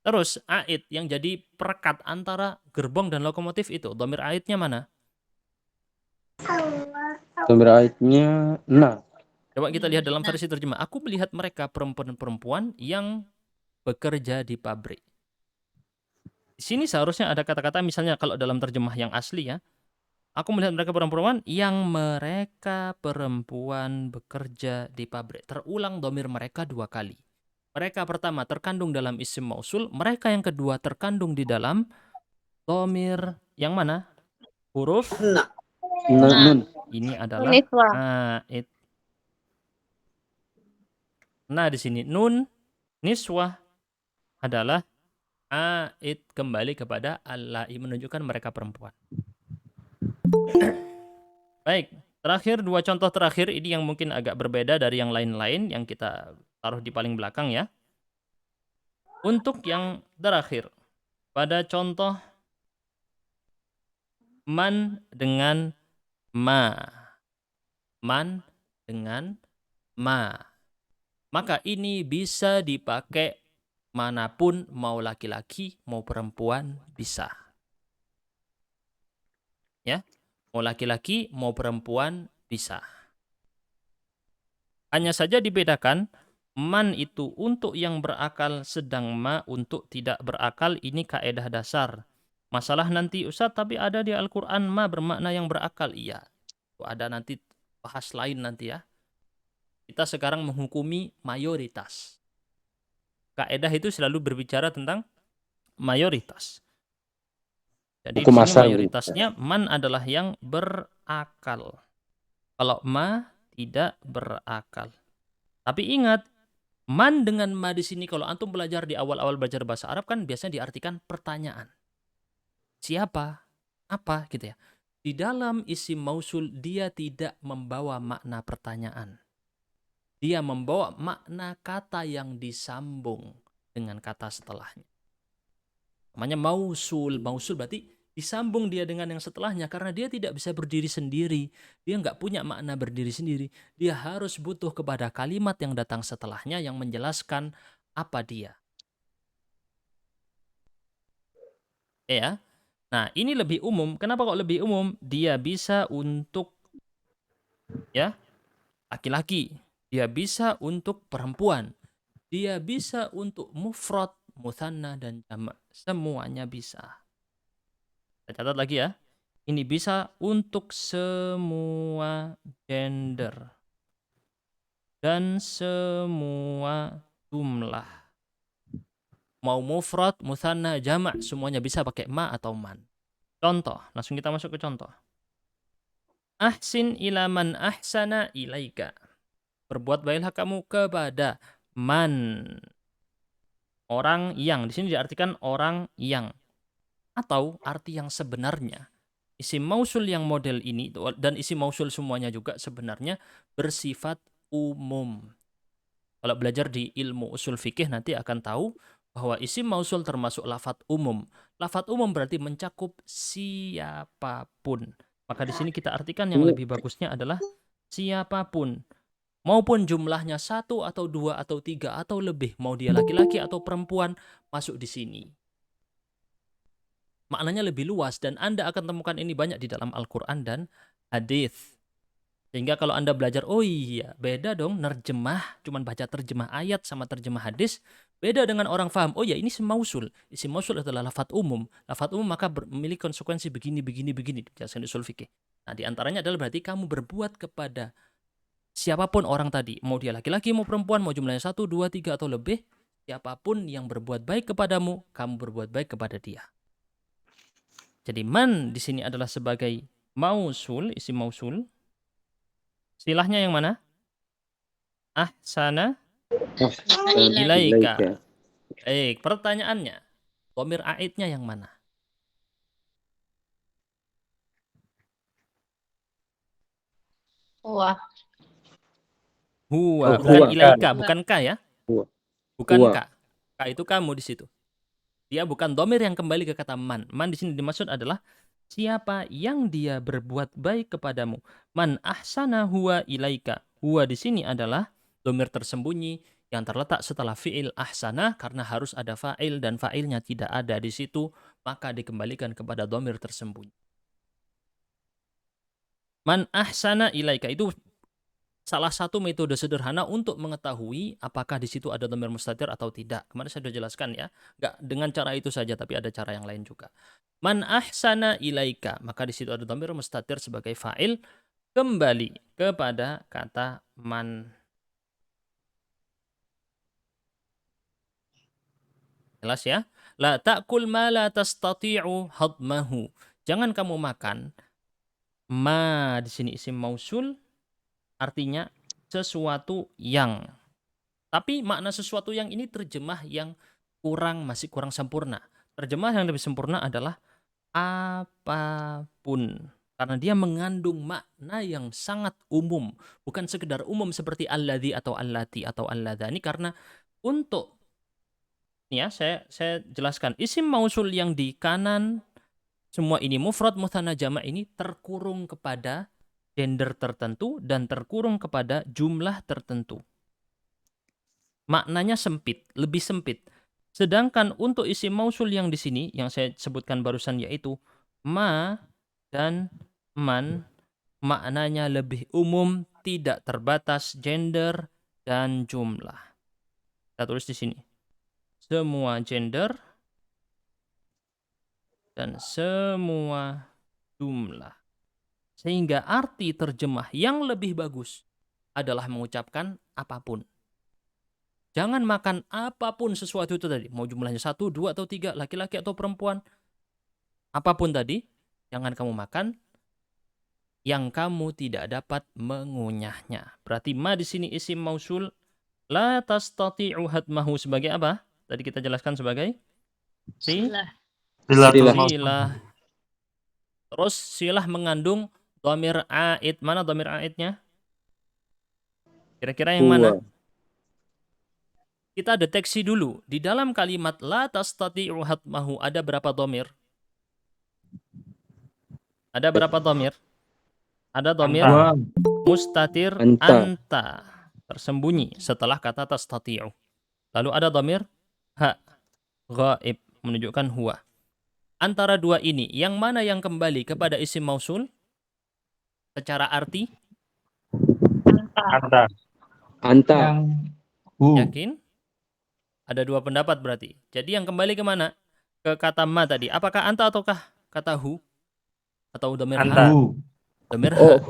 Terus a'id yang jadi perekat antara gerbong dan lokomotif itu. Dhamir a'idnya mana? Dhamir a'idnya na. Coba kita lihat dalam versi terjemah. Aku melihat mereka perempuan-perempuan yang bekerja di pabrik. Di sini seharusnya ada kata-kata misalnya kalau dalam terjemah yang asli ya. Aku melihat mereka perempuan yang mereka perempuan bekerja di pabrik. Terulang dhamir mereka 2 kali. Mereka pertama terkandung dalam isim mausul. Mereka yang kedua terkandung di dalam dhamir yang mana? Huruf Nah, Nun. ini adalah Niswa. a'id. Nah di sini nun niswah adalah a'id kembali kepada allai menunjukkan mereka perempuan. Baik, terakhir 2 contoh terakhir ini yang mungkin agak berbeda dari yang lain-lain yang kita taruh di paling belakang ya. Untuk yang terakhir, pada contoh man dengan ma. Man dengan ma. Maka ini bisa dipakai manapun, mau laki-laki, mau perempuan, bisa. Ya, mau laki-laki, mau perempuan, bisa. Hanya saja dibedakan, man itu untuk yang berakal, sedang ma untuk tidak berakal. Ini kaedah dasar. Masalah nanti Ustaz, tapi ada di Al-Quran ma bermakna yang berakal. Iya, ada nanti bahas lain nanti ya. Kita sekarang menghukumi mayoritas. Kaedah itu selalu berbicara tentang mayoritas. Jadi Hukum di sini asal mayoritasnya man adalah yang berakal. Kalau ma tidak berakal. Tapi ingat, man dengan ma di sini kalau antum belajar di awal-awal belajar bahasa Arab kan biasanya diartikan pertanyaan. Siapa? Apa gitu ya. Di dalam isim mausul dia tidak membawa makna pertanyaan. Dia membawa makna kata yang disambung dengan kata setelahnya. Namanya mausul. Mausul berarti disambung dia dengan yang setelahnya karena dia tidak bisa berdiri sendiri. Dia nggak punya makna berdiri sendiri. Dia harus butuh kepada kalimat yang datang setelahnya yang menjelaskan apa dia. Ya. Nah, ini lebih umum. Kenapa kok lebih umum? Dia bisa untuk ya laki-laki. Dia bisa untuk perempuan. Dia bisa untuk mufrad, mutsanna dan jamak. Semuanya bisa. Kita catat lagi ya. Ini bisa untuk semua gender dan semua jumlah. Mau mufrad, mutsanna, jamak, semuanya bisa pakai ma atau man. Contoh, langsung kita masuk ke contoh. Ahsin ila man ahsana ilaika. Berbuat baiklah kamu kepada man. Orang yang. Di sini diartikan orang yang. Atau arti yang sebenarnya. Isim mausul yang model ini, dan isim mausul semuanya juga sebenarnya bersifat umum. Kalau belajar di ilmu usul fikih nanti akan tahu bahwa isim mausul termasuk lafadz umum. Lafadz umum berarti mencakup siapapun. Maka di sini kita artikan yang lebih bagusnya adalah siapapun. Maupun jumlahnya 1 atau 2 atau 3 atau lebih. Mau dia laki-laki atau perempuan masuk di sini. Maknanya lebih luas dan Anda akan temukan ini banyak di dalam Al-Quran dan hadis. Sehingga kalau Anda belajar, oh iya beda dong nerjemah, cuman baca terjemah ayat sama terjemah hadis. Beda dengan orang faham, oh ya ini isim mausul. Isim mausul adalah lafadz umum. Lafadz umum maka memiliki konsekuensi begini. Dijelaskan di usul fikih. Nah diantaranya adalah berarti kamu berbuat kepada siapapun orang tadi, mau dia laki-laki, mau perempuan, mau jumlahnya 1, 2, 3 atau lebih, siapapun yang berbuat baik kepadamu, kamu berbuat baik kepada dia. Jadi man di sini adalah sebagai mausul, isim mausul. Silahnya yang mana? Ahsana ilaika. Baik, pertanyaannya, dhamir aidnya yang mana? Wah, Huwa, Oh, bukan huwa. ilaika, bukan ka ya? Huwa. Bukan Huwa. ka. Ka itu kamu di situ. Dia bukan dhamir yang kembali ke kata man. Man di sini dimaksud adalah siapa yang dia berbuat baik kepadamu. Man ahsana huwa ilaika. Huwa di sini adalah dhamir tersembunyi yang terletak setelah fi'il ahsana karena harus ada fa'il dan fa'ilnya tidak ada di situ, maka dikembalikan kepada dhamir tersembunyi. Man ahsana ilaika itu salah satu metode sederhana untuk mengetahui apakah di situ ada dhamir mustatir atau tidak. Kemarin saya sudah jelaskan ya. Enggak dengan cara itu saja, tapi ada cara yang lain juga. Man ahsana ilaika, maka di situ ada dhamir mustatir sebagai fa'il, kembali kepada kata man. Jelas ya? La ta'kul ma la tastati'u hadmahu. Jangan kamu makan. Ma di sini isim mausul, artinya sesuatu yang. Tapi makna sesuatu yang ini terjemah yang masih kurang sempurna. Terjemah yang lebih sempurna adalah apapun. Karena dia mengandung makna yang sangat umum. Bukan sekedar umum seperti alladzi atau allati atau alladhani. Karena untuk, ya saya jelaskan. Isim mausul yang di kanan, semua ini mufrad, mutsanna, jama' ini terkurung kepada gender tertentu dan terkurung kepada jumlah tertentu. Maknanya sempit, lebih sempit. Sedangkan untuk isim mausul yang di sini yang saya sebutkan barusan yaitu ma dan man, maknanya lebih umum, tidak terbatas gender dan jumlah. Kita tulis di sini. Semua gender dan semua jumlah. Sehingga arti terjemah yang lebih bagus adalah mengucapkan apapun. Jangan makan apapun sesuatu itu tadi. Mau jumlahnya 1, 2, atau 3, laki-laki atau perempuan. Apapun tadi, jangan kamu makan yang kamu tidak dapat mengunyahnya. Berarti ma di sini isim mausul, la tastati'u hadmahu sebagai apa? Tadi kita jelaskan sebagai Silah. silah. Terus silah mengandung dhamir aid. Mana dhamir aidnya? Kira-kira yang mana? Kita deteksi dulu. Di dalam kalimat la tastati'u hadmahu ada berapa dhamir? Ada berapa dhamir? Ada dhamir mustatir anta. Tersembunyi setelah kata tastati'u. Lalu ada dhamir ha, ghaib, menunjukkan huwa. Antara dua ini, yang mana yang kembali kepada isim mausul? Secara arti? Anta. Yakin? Ada dua pendapat berarti. Jadi yang kembali kemana? Ke kata ma tadi. Apakah anta ataukah kata hu? Atau dhamir ha? Dhamir ha.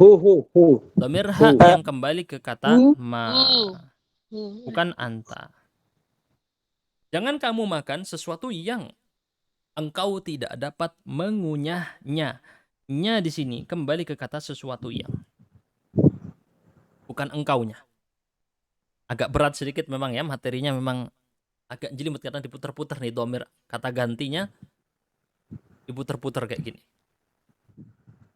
Dhamir ha yang kembali ke kata ma. Bukan anta. Jangan kamu makan sesuatu yang engkau tidak dapat mengunyahnya. Nya di sini kembali ke kata sesuatu yang. Bukan engkaunya. Agak berat sedikit memang ya, materinya memang agak jelimet karena diputar-putar nih dhamir, kata gantinya diputar-putar kayak gini.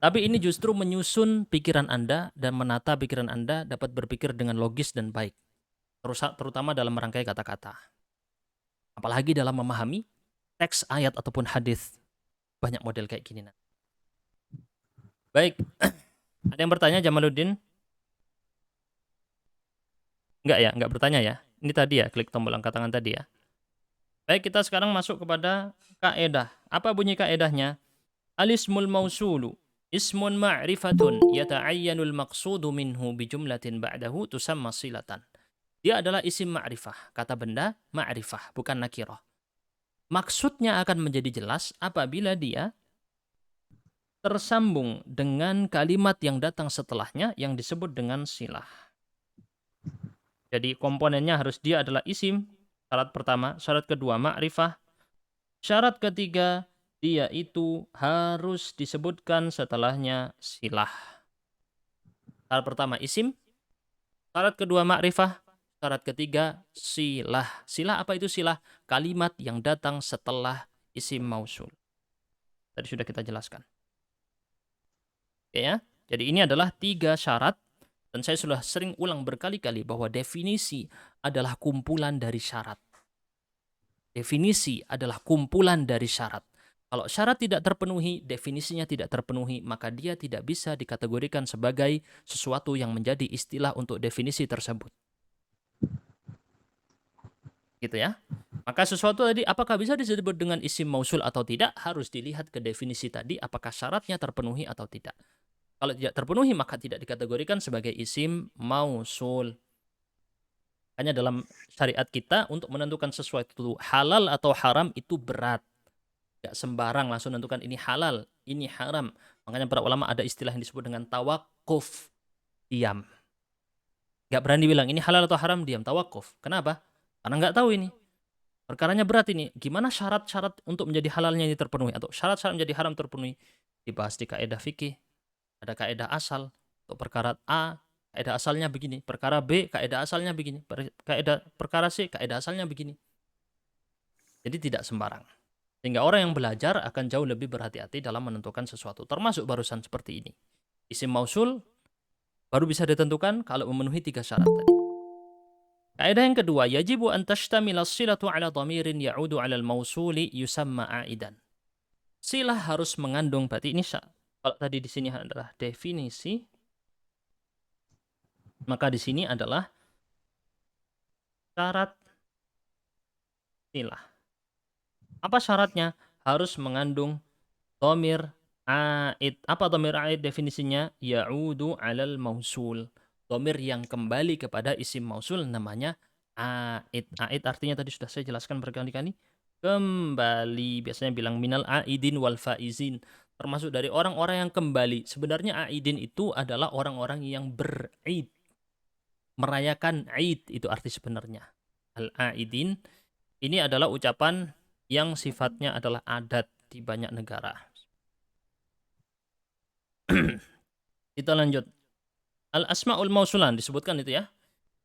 Tapi ini justru menyusun pikiran Anda dan menata pikiran Anda dapat berpikir dengan logis dan baik. Terutama dalam merangkai kata-kata. Apalagi dalam memahami teks ayat ataupun hadis. Banyak model kayak gini. Baik. Ada yang bertanya, Jamaluddin? Enggak ya, enggak bertanya ya. Ini tadi ya, klik tombol angkat tangan tadi ya. Baik, kita sekarang masuk kepada kaedah. Apa bunyi kaedahnya? Al-ismul mausulu ismun ma'rifatun yata'ayyanul maqsudu minhu bijumlatin ba'dahu tusamma silatan. Dia adalah isim ma'rifah, kata benda ma'rifah, bukan nakirah. Maksudnya akan menjadi jelas apabila dia tersambung dengan kalimat yang datang setelahnya yang disebut dengan silah. Jadi komponennya harus dia adalah isim, syarat pertama. Syarat kedua ma'rifah. Syarat ketiga dia itu harus disebutkan setelahnya silah. Syarat pertama isim, syarat kedua ma'rifah, syarat ketiga silah. Silah apa itu silah? Kalimat yang datang setelah isim mausul. Tadi sudah kita jelaskan. Oke ya. Jadi ini adalah 3 syarat dan saya sudah sering ulang berkali-kali bahwa definisi adalah kumpulan dari syarat. Definisi adalah kumpulan dari syarat. Kalau syarat tidak terpenuhi, definisinya tidak terpenuhi, maka dia tidak bisa dikategorikan sebagai sesuatu yang menjadi istilah untuk definisi tersebut. Gitu ya. Maka sesuatu tadi apakah bisa disebut dengan isim mausul atau tidak, harus dilihat ke definisi tadi apakah syaratnya terpenuhi atau tidak. Kalau tidak terpenuhi maka tidak dikategorikan sebagai isim mausul. Hanya dalam syariat kita untuk menentukan sesuatu halal atau haram itu berat. Gak sembarang langsung menentukan ini halal, ini haram. Makanya para ulama ada istilah yang disebut dengan tawakuf, diam. Gak berani bilang ini halal atau haram, diam, tawakuf. Kenapa? Karena nggak tahu ini. Perkaranya berat ini. Gimana syarat-syarat untuk menjadi halalnya ini terpenuhi atau syarat-syarat menjadi haram terpenuhi? Dibahas di kaidah fikih. Ada kaidah asal untuk perkara A, kaidah asalnya begini. Perkara B, kaidah asalnya begini. Perkara C, kaidah asalnya begini. Jadi tidak sembarang. Sehingga orang yang belajar akan jauh lebih berhati-hati dalam menentukan sesuatu. Termasuk barusan seperti ini. Isim mausul baru bisa ditentukan kalau memenuhi 3 syarat tadi. Kaidah yang kedua, yajibu an tashtamila as-silatu ala dhamirin ya'udu 'ala al-mausuli yusamma 'aidan. Silah harus mengandung, berarti ini kalau tadi di sini adalah definisi, maka di sini adalah syarat silah. Apa syaratnya? Harus mengandung dhamir aid. Apa dhamir aid definisinya? Ya'udu 'alal mausul. Dhamir yang kembali kepada isim mausul namanya aid. Aid artinya tadi sudah saya jelaskan berkali-kali. Kembali. Biasanya bilang minal aidin wal faizin. Termasuk dari orang-orang yang kembali. Sebenarnya aidin itu adalah orang-orang yang berid. Merayakan Aid itu arti sebenarnya. Al-aidin ini adalah ucapan yang sifatnya adalah adat di banyak negara. Kita lanjut. Al-asma'ul mausulan disebutkan itu ya.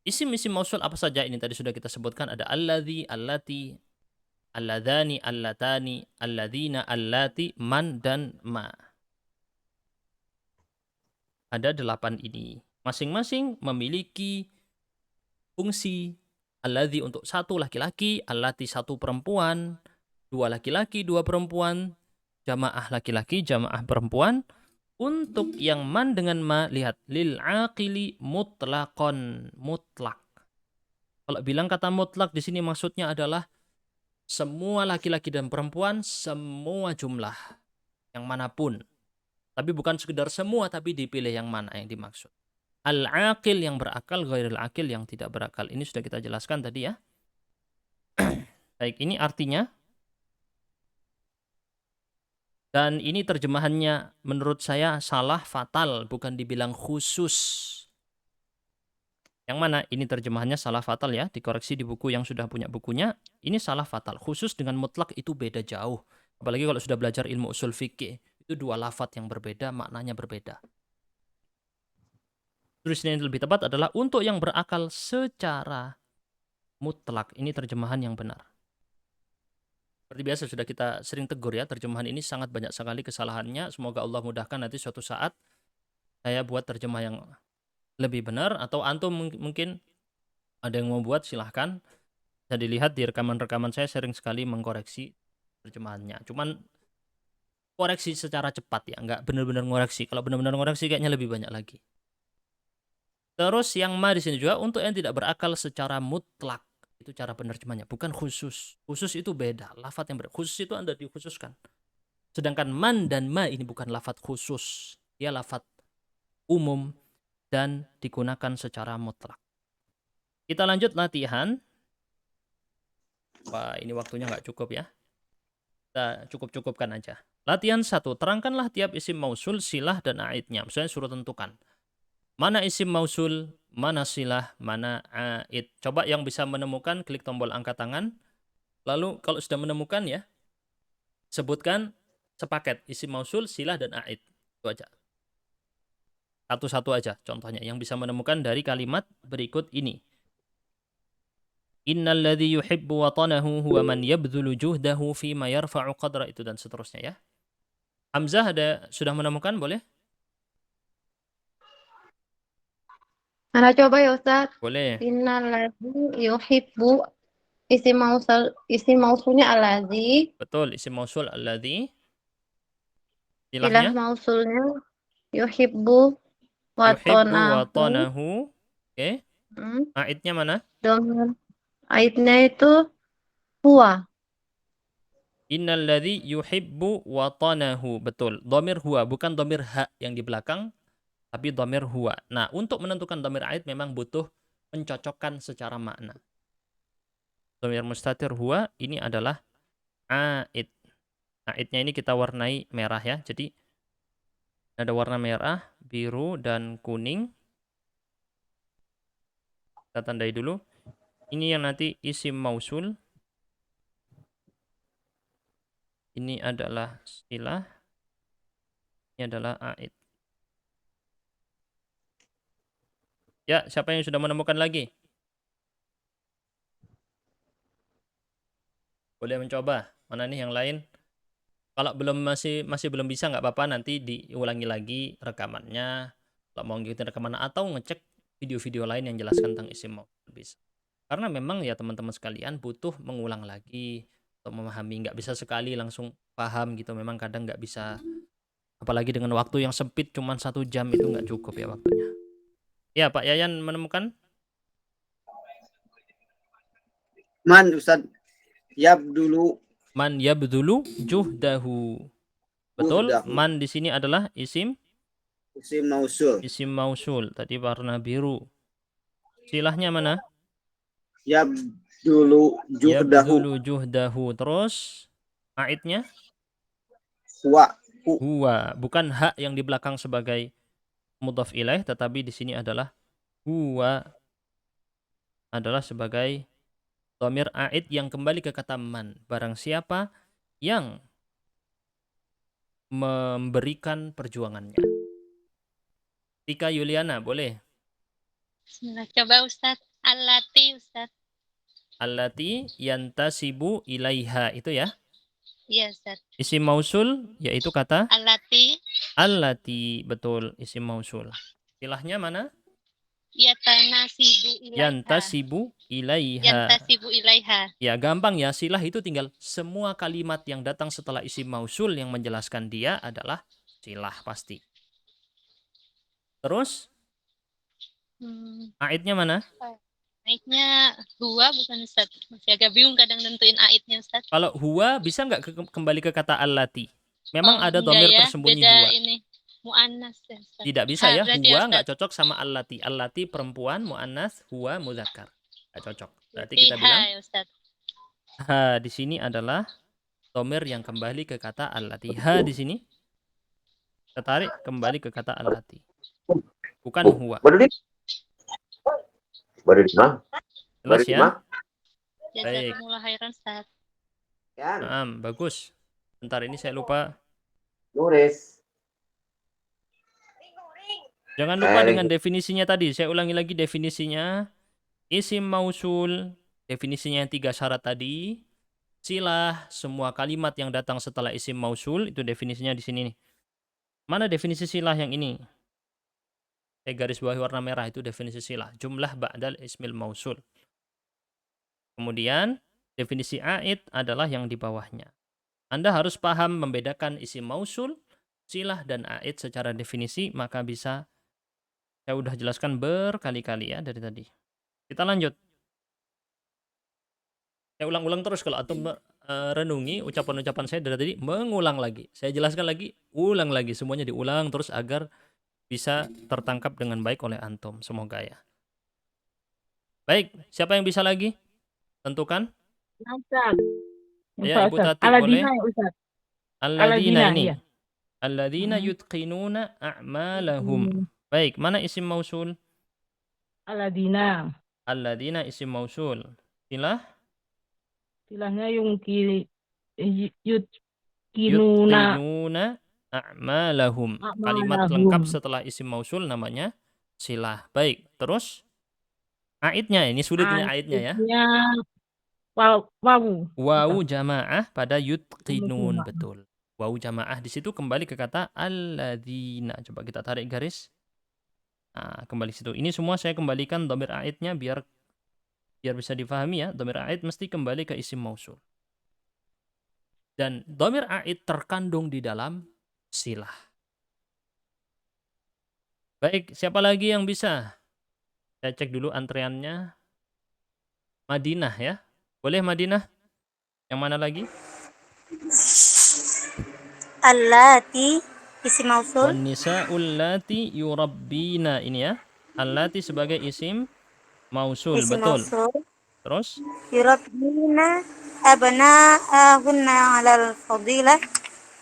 Isim-isim mausul apa saja ini tadi sudah kita sebutkan. Ada alladhi, allati, alladhani, allatani, alladhina, allati, man, dan ma. Ada 8 ini. Masing-masing memiliki fungsi. Alladhi untuk 1 laki-laki, allati 1 perempuan, 2 laki-laki, 2 perempuan, jamaah laki-laki, jamaah perempuan. Untuk yang man dengan ma, lihat. Lil aqili mutlaqon, mutlak. Kalau bilang kata mutlak di sini maksudnya adalah semua laki-laki dan perempuan, semua jumlah. Yang manapun. Tapi bukan sekedar semua, tapi dipilih yang mana yang dimaksud. Al-aqil yang berakal, ghairil aqil yang tidak berakal. Ini sudah kita jelaskan tadi ya. Baik, ini artinya. Dan ini terjemahannya menurut saya salah, fatal. Bukan dibilang khusus. Yang mana? Ini terjemahannya salah fatal ya. Dikoreksi di buku yang sudah punya bukunya. Ini salah fatal. Khusus dengan mutlak itu beda jauh. Apalagi kalau sudah belajar ilmu usul fikih. Itu 2 lafadz yang berbeda, maknanya berbeda. Tulisnya yang lebih tepat adalah untuk yang berakal secara mutlak. Ini terjemahan yang benar. Seperti biasa sudah kita sering tegur ya, terjemahan ini sangat banyak sekali kesalahannya. Semoga Allah mudahkan nanti suatu saat saya buat terjemah yang lebih benar. Atau antum mungkin ada yang mau buat, silahkan. Bisa dilihat di rekaman-rekaman saya sering sekali mengkoreksi terjemahannya. Cuman koreksi secara cepat ya, nggak benar-benar ngoreksi. Kalau benar-benar ngoreksi kayaknya lebih banyak lagi. Terus yang ma di sini juga untuk yang tidak berakal secara mutlak. Itu cara penerjemahnya, bukan khusus. Khusus itu beda, lafadz yang khusus itu Anda dikhususkan. Sedangkan man dan ma ini bukan lafadz khusus. Dia lafadz umum dan digunakan secara mutlak. Kita lanjut latihan. Wah, ini waktunya nggak cukup ya. Kita cukup-cukupkan aja. Latihan 1. Terangkanlah tiap isim mausul, silah, dan aidnya. Misalnya suruh tentukan. Mana isim mausul, mana silah, mana aid. Coba yang bisa menemukan, klik tombol angkat tangan. Lalu kalau sudah menemukan ya, sebutkan sepaket, isim mausul, silah dan a'id. Itu aja. Satu-satu aja contohnya yang bisa menemukan dari kalimat berikut ini. Innalladzi yuhibbu watanahu huwa man yabdhulu juhdahu fima yarfa'u qadra, itu dan seterusnya ya. Hamzah sudah menemukan, boleh? Ana coba ya Ustaz. Boleh. Innalladzi yuhibbu isim mausulnya alladzi, Betul, isim mausul alladzi. silah Silahnya mausulnya yuhibbu yuhibbu watanahu. watanahu. Oke. Hmm. Aidnya mana? Domir aidnya itu huwa. Innalladzi yuhibbu watanahu. Betul. Dhamir huwa, bukan dhamir ha yang di belakang, tapi dhamir huwa. Nah, untuk menentukan dhamir aid memang butuh pencocokkan secara makna. Dhamir mustatir huwa ini adalah aid. Aidnya ini kita warnai merah ya. Jadi ada warna merah, biru, dan kuning. Kita tandai dulu. Ini yang nanti isim mausul. Ini adalah silah. Ini adalah aid. Ya, siapa yang sudah menemukan lagi? Boleh mencoba. Mana nih yang lain? Kalau masih belum bisa nggak apa-apa, nanti diulangi lagi rekamannya. Kalau mau ngikutin rekaman atau ngecek video-video lain yang jelaskan tentang isim mausul bisa. Karena memang ya teman-teman sekalian butuh mengulang lagi untuk memahami, nggak bisa sekali langsung paham gitu. Memang kadang nggak bisa, apalagi dengan waktu yang sempit cuma 1 jam itu nggak cukup ya waktunya. Ya Pak Yayan menemukan? Man Ustaz. Yab dulu. Man yabdulu juhdahu. Betul, Juhdahu. man di sini adalah isim Isim mausul. tadi warna biru. Silahnya mana? Yab dulu juhdahu. Yabdulu juhdahu. Terus aidnya Huwa. huwa, bukan hak yang di belakang sebagai mudhaf ilaih, tetapi di sini adalah huwa, adalah sebagai dhamir aid yang kembali ke kata man. Barang siapa yang memberikan perjuangannya. Tika Yuliana, boleh? Bismillah. Coba Ustaz. Allati Ustaz. Allati yantasibu ilaiha, itu ya. Iya Ustaz. Isim mausul yaitu kata Allati allati, betul, isim mausul. Silahnya mana? yatanasibu ilaiha. Yantasibu ilaiha. Yantasibu ilaiha. Ya, gampang ya, silah itu tinggal semua kalimat yang datang setelah isim mausul yang menjelaskan dia adalah silah pasti. Terus aidnya mana? Aidnya huwa bukan Ustaz. Masih agak bingung kadang nentuin aidnya Ustaz. Kalau huwa bisa nggak kembali ke kata allati? Memang ada enggak dhamir ya, tersembunyi beda huwa. ini. Mu'annas ya Ustaz. Tidak bisa ya, berarti huwa Ustaz. nggak cocok sama allati. Allati perempuan, mu'annas, huwa mudzakkar. Nggak cocok. Berarti Berarti kita bilang ya Ustaz. ha di sini adalah dhamir yang kembali ke kata allati. Ha di sini tertarik kembali ke kata allati. Bukan huwa. Jelas ya? Baik. Jazakumullah khairan Ustaz. Bagus. Bentar, ini saya lupa. Jangan lupa dengan definisinya tadi. Saya ulangi lagi definisinya. Isim mausul, definisinya yang 3 syarat tadi. Silah, semua kalimat yang datang setelah isim mausul, itu definisinya di sini nih. Mana definisi silah yang ini? Saya garis bawahi warna merah, itu definisi silah. Jumlah ba'dal ismil mausul. Kemudian, definisi aid adalah yang di bawahnya. Anda harus paham membedakan isim mausul, silah, dan aid secara definisi, maka bisa saya udah jelaskan berkali-kali ya dari tadi. Kita lanjut. Saya ulang-ulang terus kalau antum renungi ucapan-ucapan saya dari tadi, mengulang lagi. Saya jelaskan lagi, ulang lagi. Semuanya diulang terus agar bisa tertangkap dengan baik oleh antum. Semoga ya. Baik, siapa yang bisa lagi? Tentukan. Ustaz. Ya, Ibu Tati boleh. Alladzina ini. Iya. Alladzina yutqinuna a'malahum. Baik, mana isim mausul? Alladzina. Alladzina isim mausul. Silah? Silahnya Yutqinuna a'malahum. Kalimat lengkap a'malahum. setelah isim mausul namanya silah. Baik, terus aidnya ini sulit ini aidnya ya. Aidnya wawu. Wawu jamaah pada yutqinun, Jamaah. betul. Wawu jamaah di situ kembali ke kata alladzina. Coba kita tarik garis. Nah, kembali situ. Ini semua saya kembalikan dhamir aidnya biar bisa difahami ya. Dhamir aid mesti kembali ke isim mausul. Dan dhamir aid terkandung di dalam silah. Baik, siapa lagi yang bisa? Saya cek dulu antreannya. Madinah ya. Boleh Madinah? Yang mana lagi? Allati isim mausul. Wan nisa'ul lati yurabbina ini ya. Allati sebagai isim mausul, Isim betul. mausul. Terus Yurabbina abna'ahunna 'alal fadilah.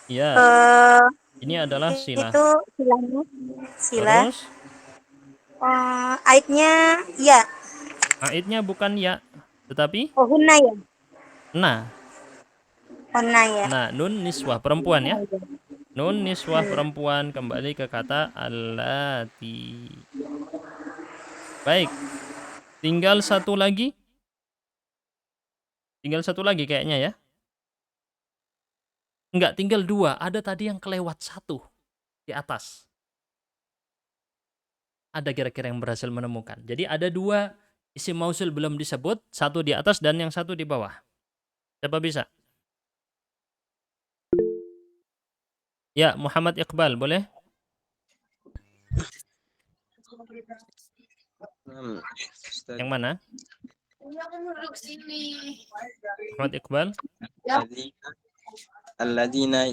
ya. Ini adalah silah. Itu silahnya. Silah. Terus Aidnya ya. aidnya bukan ya, tetapi Oh, hunna ya. nah. Hunna ya. Nah, nun niswah perempuan ya. Nun niswah perempuan kembali ke kata allati. Baik. Tinggal satu lagi. Tinggal satu lagi kayaknya ya. Enggak, tinggal dua. Ada tadi yang kelewat satu di atas. Ada kira-kira yang berhasil menemukan. Jadi ada dua isim mausul belum disebut. Satu di atas dan yang satu di bawah. Siapa bisa? Ya, Muhammad Iqbal, boleh? Yang mana? Muhammad Iqbal? Alladzina.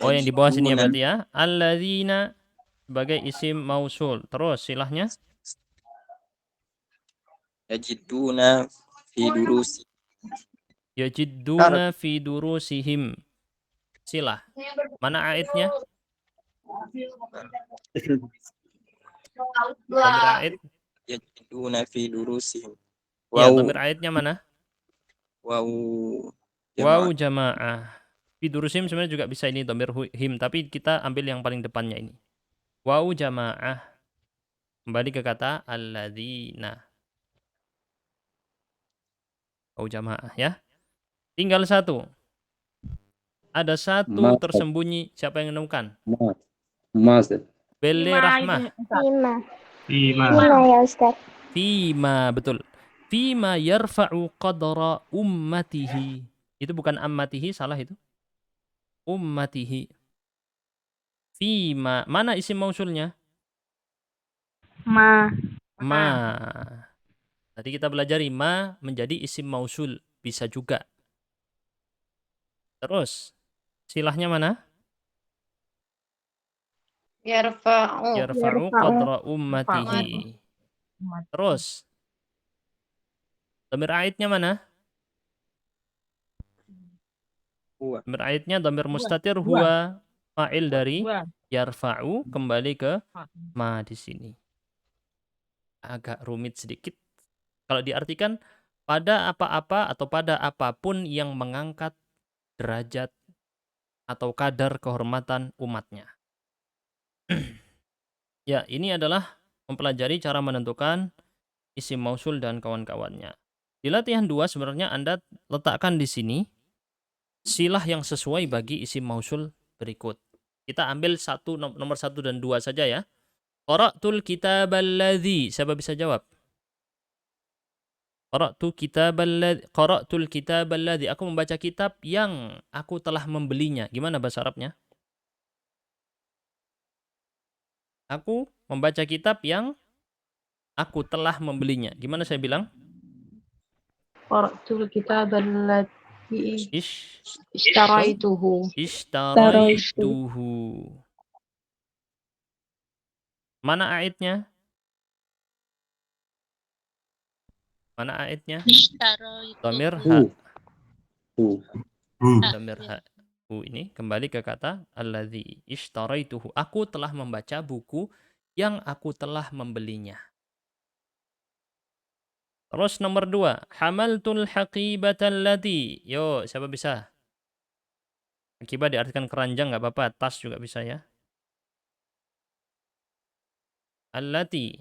Oh, yang di bawah sini ya berarti ya. Alladzina sebagai isim mausul. Terus silahnya? Yajiduna fi durusi. Yajiduna fi durusihim. Silah. Mana aidnya? Dhamir aid. Yajiduna fi durusihim. Ya, dhamir aidnya mana? Wawu jamaah. Fi durusim sebenarnya juga bisa ini dhamir him, tapi kita ambil yang paling depannya ini. Wawu jamaah. Kembali ke kata alladzina. Wawu jamaah ya. Tinggal satu. Ada satu tersembunyi. Siapa yang menemukan? Beli rahmah. Fima ya Ustaz. Fima, betul. Fima yarfa'u qadra ummatihi. Itu bukan ammatihi, salah itu. Ummatihi. Fima. Mana isim mausulnya? Ma. Tadi kita belajari ma menjadi isim mausul. Bisa juga. Terus, silahnya mana? Yarfa'u qadra ummatihi. Terus, dhamir aidnya mana? Dhamir aidnya dhamir mustatir huwa fa'il dari yarfa'u kembali ke ma di sini. Agak rumit sedikit. Kalau diartikan pada apa-apa atau pada apapun yang mengangkat derajat atau kadar kehormatan umatnya. Ya, ini adalah mempelajari cara menentukan isim mausul dan kawan-kawannya. Di latihan 2 sebenarnya Anda letakkan di sini silah yang sesuai bagi isim mausul berikut. Kita ambil nomor 1 dan 2 saja ya. Qara'tul kitabal ladzi. Siapa bisa jawab? Qara'tul kitabal ladzi. Aku membaca kitab yang aku telah membelinya. Gimana bahasa Arabnya? Aku membaca kitab yang aku telah membelinya. Gimana saya bilang? Qara'tul kitabal ladzi ishtaraituhu. Mana aidnya? Mana aidnya? Dhamir ha. Dhamir ha. Ini kembali ke kata alladzi ishtaraituhu. Aku telah membaca buku yang aku telah membelinya. Terus nomor 2, hamaltul haqibatal lati. Yo, siapa bisa? Hakibah diartikan keranjang nggak apa-apa, tas juga bisa ya. Allati.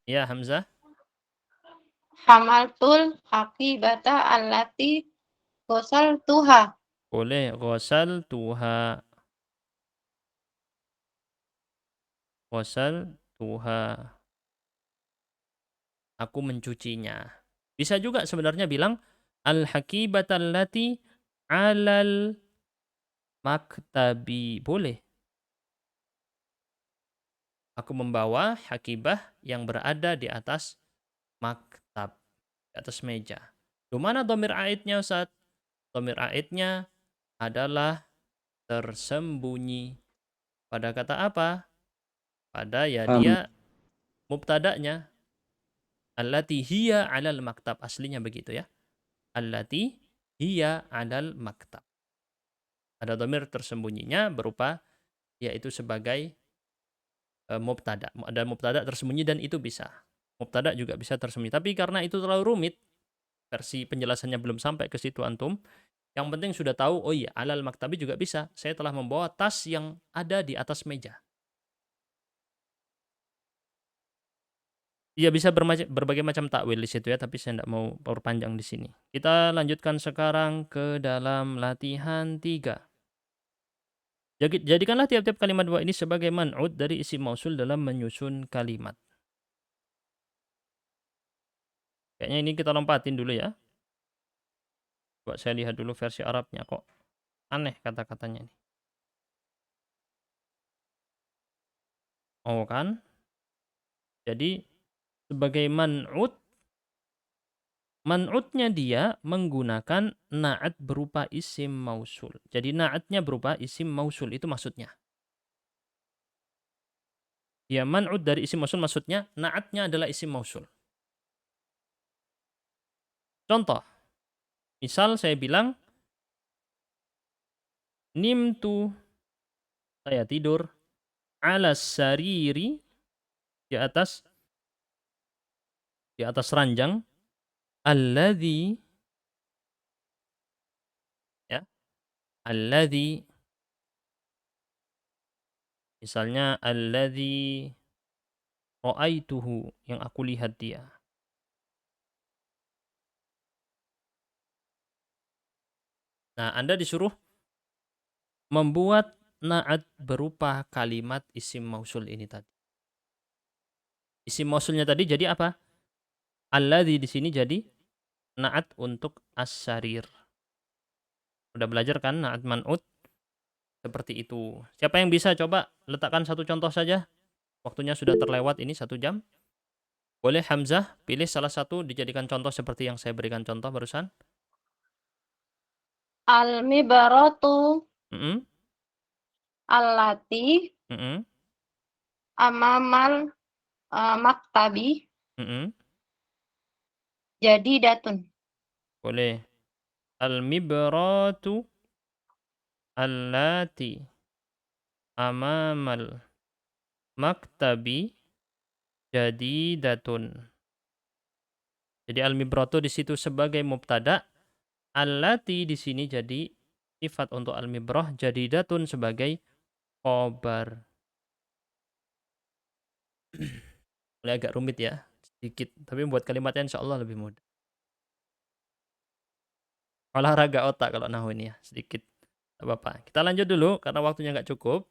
Ya, Hamzah. Hamaltul hakibata allati ghasaltuha. Boleh. Ghasaltuha. Ghasaltuha. Aku mencucinya. Bisa juga sebenarnya bilang al-hakibata allati alal maktabi. Boleh. Aku membawa hakibah yang berada di atas maktab, di atas meja. Di mana dhamir aidnya, Ustaz? Dhamir aidnya adalah tersembunyi. Pada kata apa? Pada ya dia mubtada'nya. Allati hiya 'alal maktab. Aslinya begitu ya. Allati hiya 'alal maktab. Ada dhamir tersembunyinya berupa yaitu sebagai mubtada. Ada mubtada tersembunyi dan itu bisa. Mubtada juga bisa tersembunyi. Tapi karena itu terlalu rumit, versi penjelasannya belum sampai ke situ antum. Yang penting sudah tahu, oh iya, alal maktabi juga bisa. Saya telah membawa tas yang ada di atas meja. Iya, bisa berbagai macam takwil di situ ya, tapi saya tidak mau perpanjang di sini. Kita lanjutkan sekarang ke dalam latihan 3. Jadikanlah tiap-tiap kalimat dua ini sebagai man'ud dari isim mausul dalam menyusun kalimat. Kayaknya ini kita lompatin dulu ya. Coba saya lihat dulu versi Arabnya, kok aneh kata-katanya ini. Oh kan? Jadi sebagai man'ud, man'udnya dia menggunakan na'at berupa isim mausul. Jadi na'atnya berupa isim mausul, itu maksudnya. Ya, man'ud dari isim mausul maksudnya na'atnya adalah isim mausul. Contoh, misal saya bilang, nimtu, saya tidur, ala sariri, di atas ranjang, alladhi, ya, alladhi, misalnya alladhi ra'aituhu, yang aku lihat dia. Nah, Anda disuruh membuat na'at berupa kalimat isim mausul ini tadi. Isim mausulnya tadi jadi apa? Alladhi di sini jadi na'at untuk as-sarir. Udah belajar kan na'at man'ud? Seperti itu. Siapa yang bisa coba letakkan satu contoh saja? Waktunya sudah terlewat ini 1 jam. Boleh Hamzah pilih salah satu dijadikan contoh seperti yang saya berikan contoh barusan. Al-mibaratu allati amamal maktabi jadidatun. Boleh. Al-mibratu allati amamal maktabi jadidatun. Jadi al-mibratu di situ sebagai mubtada, allati di sini jadi sifat untuk al-mibrah, jadidatun sebagai khobar. Mulai agak rumit ya, sedikit, tapi buat kalimatnya insya Allah lebih mudah. Olahraga otak kalau nahwu ini ya, sedikit. Tidak apa-apa. Kita lanjut dulu karena waktunya nggak cukup.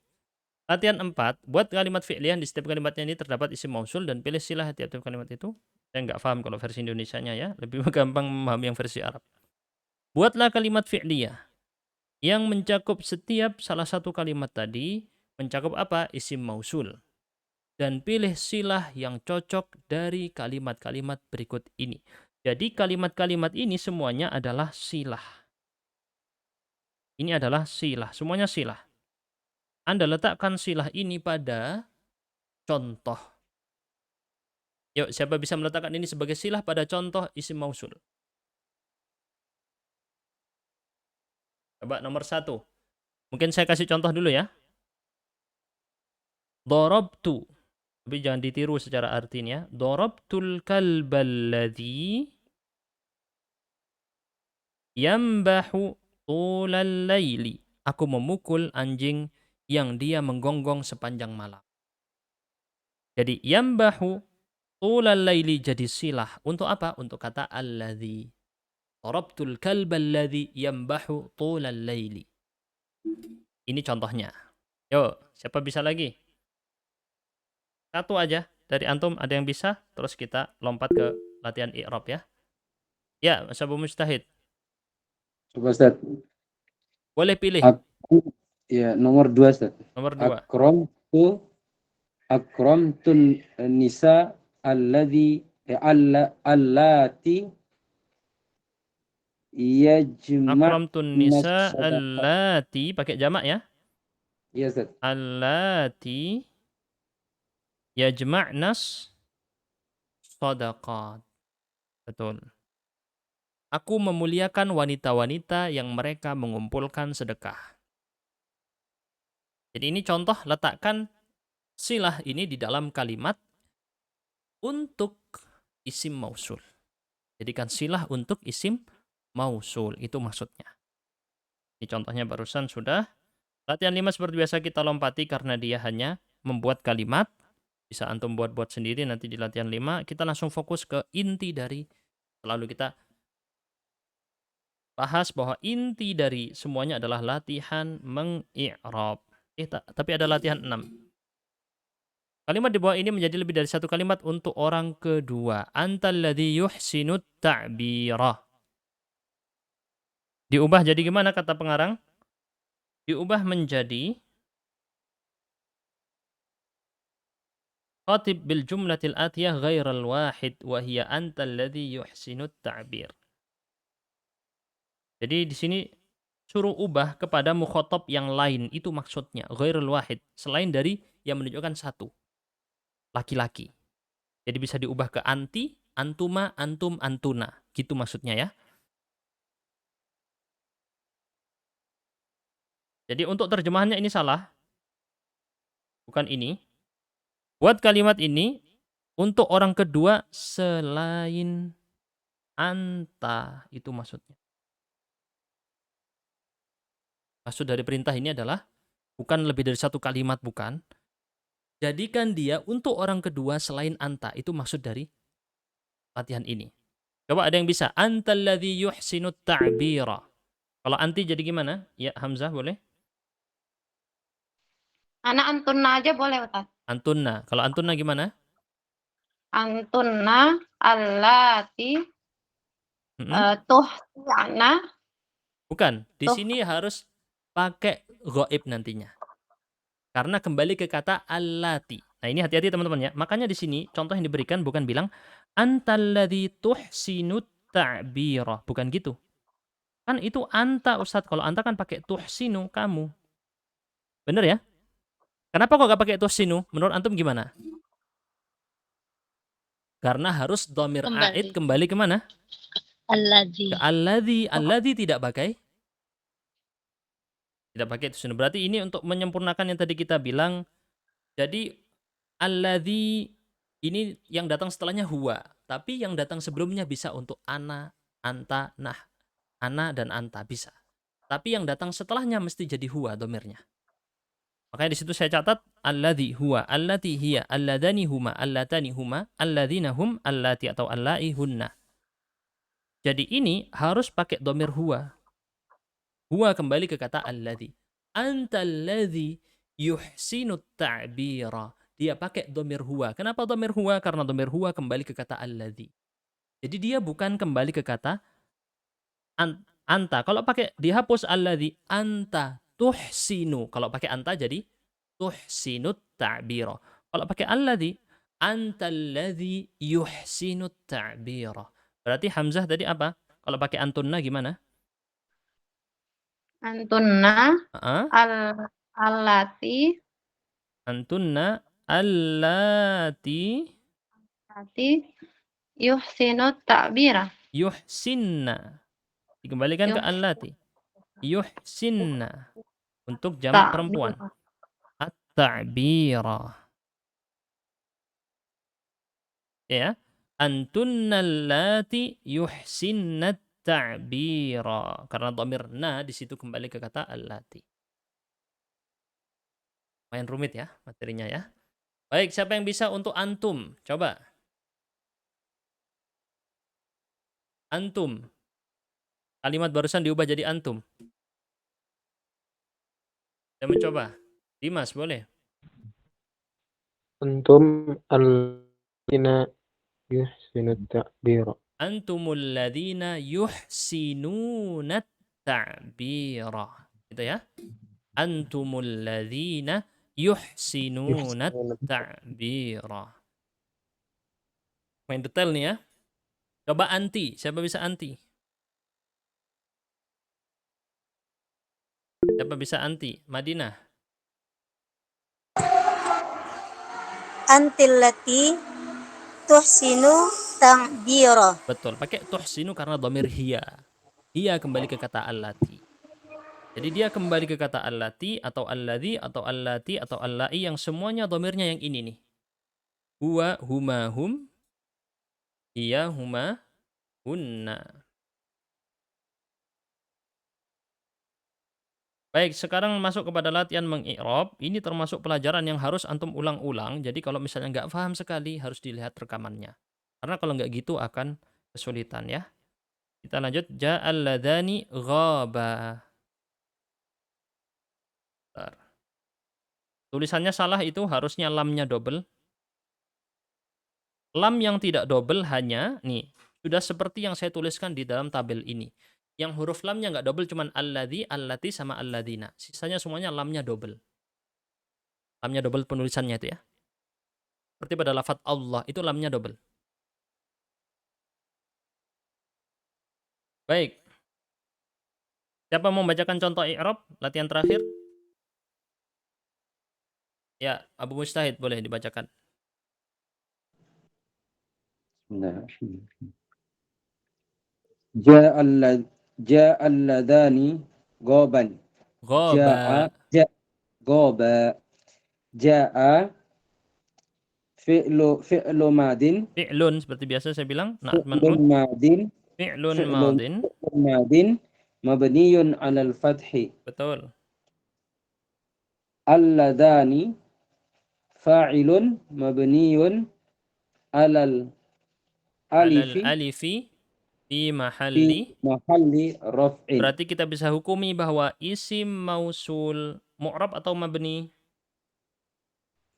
Latihan 4, buat kalimat fi'liyah di setiap kalimatnya ini terdapat isim mausul dan pilih silah tiap-tiap kalimat itu. Saya nggak paham kalau versi Indonesianya ya, lebih gampang memahami yang versi Arab. Buatlah kalimat fi'liyah yang mencakup setiap salah satu kalimat tadi, mencakup apa? Isim mausul. Dan pilih silah yang cocok dari kalimat-kalimat berikut ini. Jadi kalimat-kalimat ini semuanya adalah silah. Ini adalah silah, semuanya silah. Anda letakkan silah ini pada contoh. Yuk, siapa bisa meletakkan ini sebagai silah pada contoh isim mausul? Coba nomor 1. Mungkin saya kasih contoh dulu ya. Darabtu. Tapi jangan ditiru secara artinya. Darabtul kalballadzi yambahu tulal laili. Aku memukul anjing yang dia menggonggong sepanjang malam. Jadi yambahu tulal laili jadi silah. Untuk apa? Untuk kata alladhi. Darabtul kalba alladhi yambahu tulal laili. Ini contohnya. Yo, siapa bisa lagi? Satu aja dari antum, ada yang bisa? Terus kita lompat ke latihan i'rab ya. Ya, Mas Abu Mujtahid. Coba Ustaz. Boleh pilih. Aku ya nomor 2 Ustaz. Nomor 2. Akramtul nisa allati Akramtun nisa sadaqah. allati, pakai jamak ya. Iya Ustaz. Allati yajma'nas sadaqat. Betul. Aku memuliakan wanita-wanita yang mereka mengumpulkan sedekah. Jadi ini contoh, letakkan silah ini di dalam kalimat untuk isim mausul. Jadikan silah untuk isim mausul, itu maksudnya. Ini contohnya barusan sudah. Latihan 5 seperti biasa kita lompati karena dia hanya membuat kalimat. Bisa antum buat-buat sendiri nanti di latihan 5. Kita langsung fokus ke inti dari, selalu kita bahas bahwa inti dari semuanya adalah latihan meng-i'rab. Tapi ada latihan 6. Kalimat di bawah ini menjadi lebih dari satu kalimat untuk orang kedua. Antal ladzi yuhsinut ta'bira. Diubah jadi gimana kata pengarang? Diubah menjadi khatib bil jumlatil atiyah ghairal wahid wa hiya antal ladzi yuhsinut ta'bir. Jadi di sini suruh ubah kepada mukhatab yang lain, itu maksudnya ghairul wahid, selain dari yang menunjukkan satu, laki-laki. Jadi bisa diubah ke anti, antuma, antum, antuna, gitu maksudnya ya. Jadi untuk terjemahannya ini salah, bukan ini. Buat kalimat ini untuk orang kedua selain anta, itu maksudnya. Maksud dari perintah ini adalah bukan lebih dari satu kalimat, bukan. Jadikan dia untuk orang kedua selain anta. Itu maksud dari latihan ini. Coba ada yang bisa. Antal ladzi yuhsinut ta'bira. Kalau anti jadi gimana? Ya, Hamzah boleh? Anak antunna aja boleh, Ustaz. Antunna. Kalau antunna gimana? Antunna allati tuhsina. Bukan. Di sini harus pakai ghaib nantinya. Karena kembali ke kata allati. Nah, ini hati-hati teman-teman ya. Makanya di sini contoh yang diberikan bukan bilang antalladzi tuhsinut ta'bira. Bukan gitu. Kan itu anta, Ustaz. Kalau anta kan pakai tuhsinu, kamu. Bener ya? Kenapa kok gak pakai tuhsinu? Menurut antum gimana? Karena harus dhamir a'id kembali kemana? Alladzi. Ke alladzi. Alladzi tidak pakai. Tidak pakai tuhsinu. Berarti ini untuk menyempurnakan yang tadi kita bilang. Jadi alladzi ini yang datang setelahnya huwa. Tapi yang datang sebelumnya bisa untuk ana, anta, nah. Ana dan anta bisa. Tapi yang datang setelahnya mesti jadi huwa domirnya. Makanya di situ saya catat alladzi huwa, allati hiya, alladani huma, allatani huma, alladzina hum, allati atau allai hunna. Jadi ini harus pakai domir huwa. Huwa kembali ke kata alladzi. Antalladzi yuhsinut ta'bira. Dia pakai domir huwa. Kenapa domir huwa? Karena domir huwa kembali ke kata alladzi. Jadi dia bukan kembali ke kata anta. Kalau pakai dihapus alladzi, anta tuhsinu. Kalau pakai anta jadi tuhsinut ta'bira. Kalau pakai alladzi, antalladzi yuhsinut ta'bira. Berarti Hamzah tadi apa? Kalau pakai antunna gimana? Antunna allati. Antunna allati yuhsinut ta'bira. Yuhsinna. Dikembalikan ke allati. Yuhsinna. Untuk jamak perempuan. At-ta'bira. Ya. Antunna allati yuhsinna ta'bira. Karena dhamir na di situ kembali ke kata allati. Main rumit ya materinya ya. Baik, siapa yang bisa untuk antum? Coba. Antum. Kalimat barusan diubah jadi antum. Saya mencoba. Dimas, boleh? Antum alladzina yuhsinut ta'bira. Antumul ladzina yuhsinunat ta'bira. Gitu ya. Antumul ladzina yuhsinunat ta'bira. Main detail nih ya. Coba anti. Siapa bisa anti? Siapa bisa anti? Madinah. Antillati tuhsinu ta'bira. Betul. Pakai tuhsinu karena dhamir hiya. Hiya kembali ke kata allati. Jadi dia kembali ke kata allati atau alladzi atau allati atau allai yang semuanya dhamirnya yang ini nih. Huwa, huma, hum. Hiya, huma, hunna. Baik, sekarang masuk kepada latihan mengi'rab. Ini termasuk pelajaran yang harus antum ulang-ulang. Jadi kalau misalnya nggak paham sekali, harus dilihat rekamannya. Karena kalau nggak gitu akan kesulitan ya. Kita lanjut. Ja'al ladhani ghaba. Tulisannya salah itu harusnya lamnya double. Lam yang tidak double hanya, nih, sudah seperti yang saya tuliskan di dalam tabel ini. Yang huruf lamnya nggak double, cuman alladzi, allati, sama alladzina. Sisanya semuanya lamnya double. Lamnya double penulisannya itu ya. Seperti pada lafadz Allah, itu lamnya double. Baik. Siapa mau membacakan contoh i'rab latihan terakhir? Ya, Abu Mustahid boleh dibacakan. Ja'al ladhani ghaban. Ghaba. Ghaba. Ja'a fi'lu madin. Fi'lun seperti biasa saya bilang. Fi'lun madin. Fi'lun madin. Madin mabniyun 'alal fathi. Betul. Alladhani fa'ilun mabniyun 'alal alifi fi mahalli raf'in. Berarti kita bisa hukumi bahwa isim mausul mu'rab atau mabni?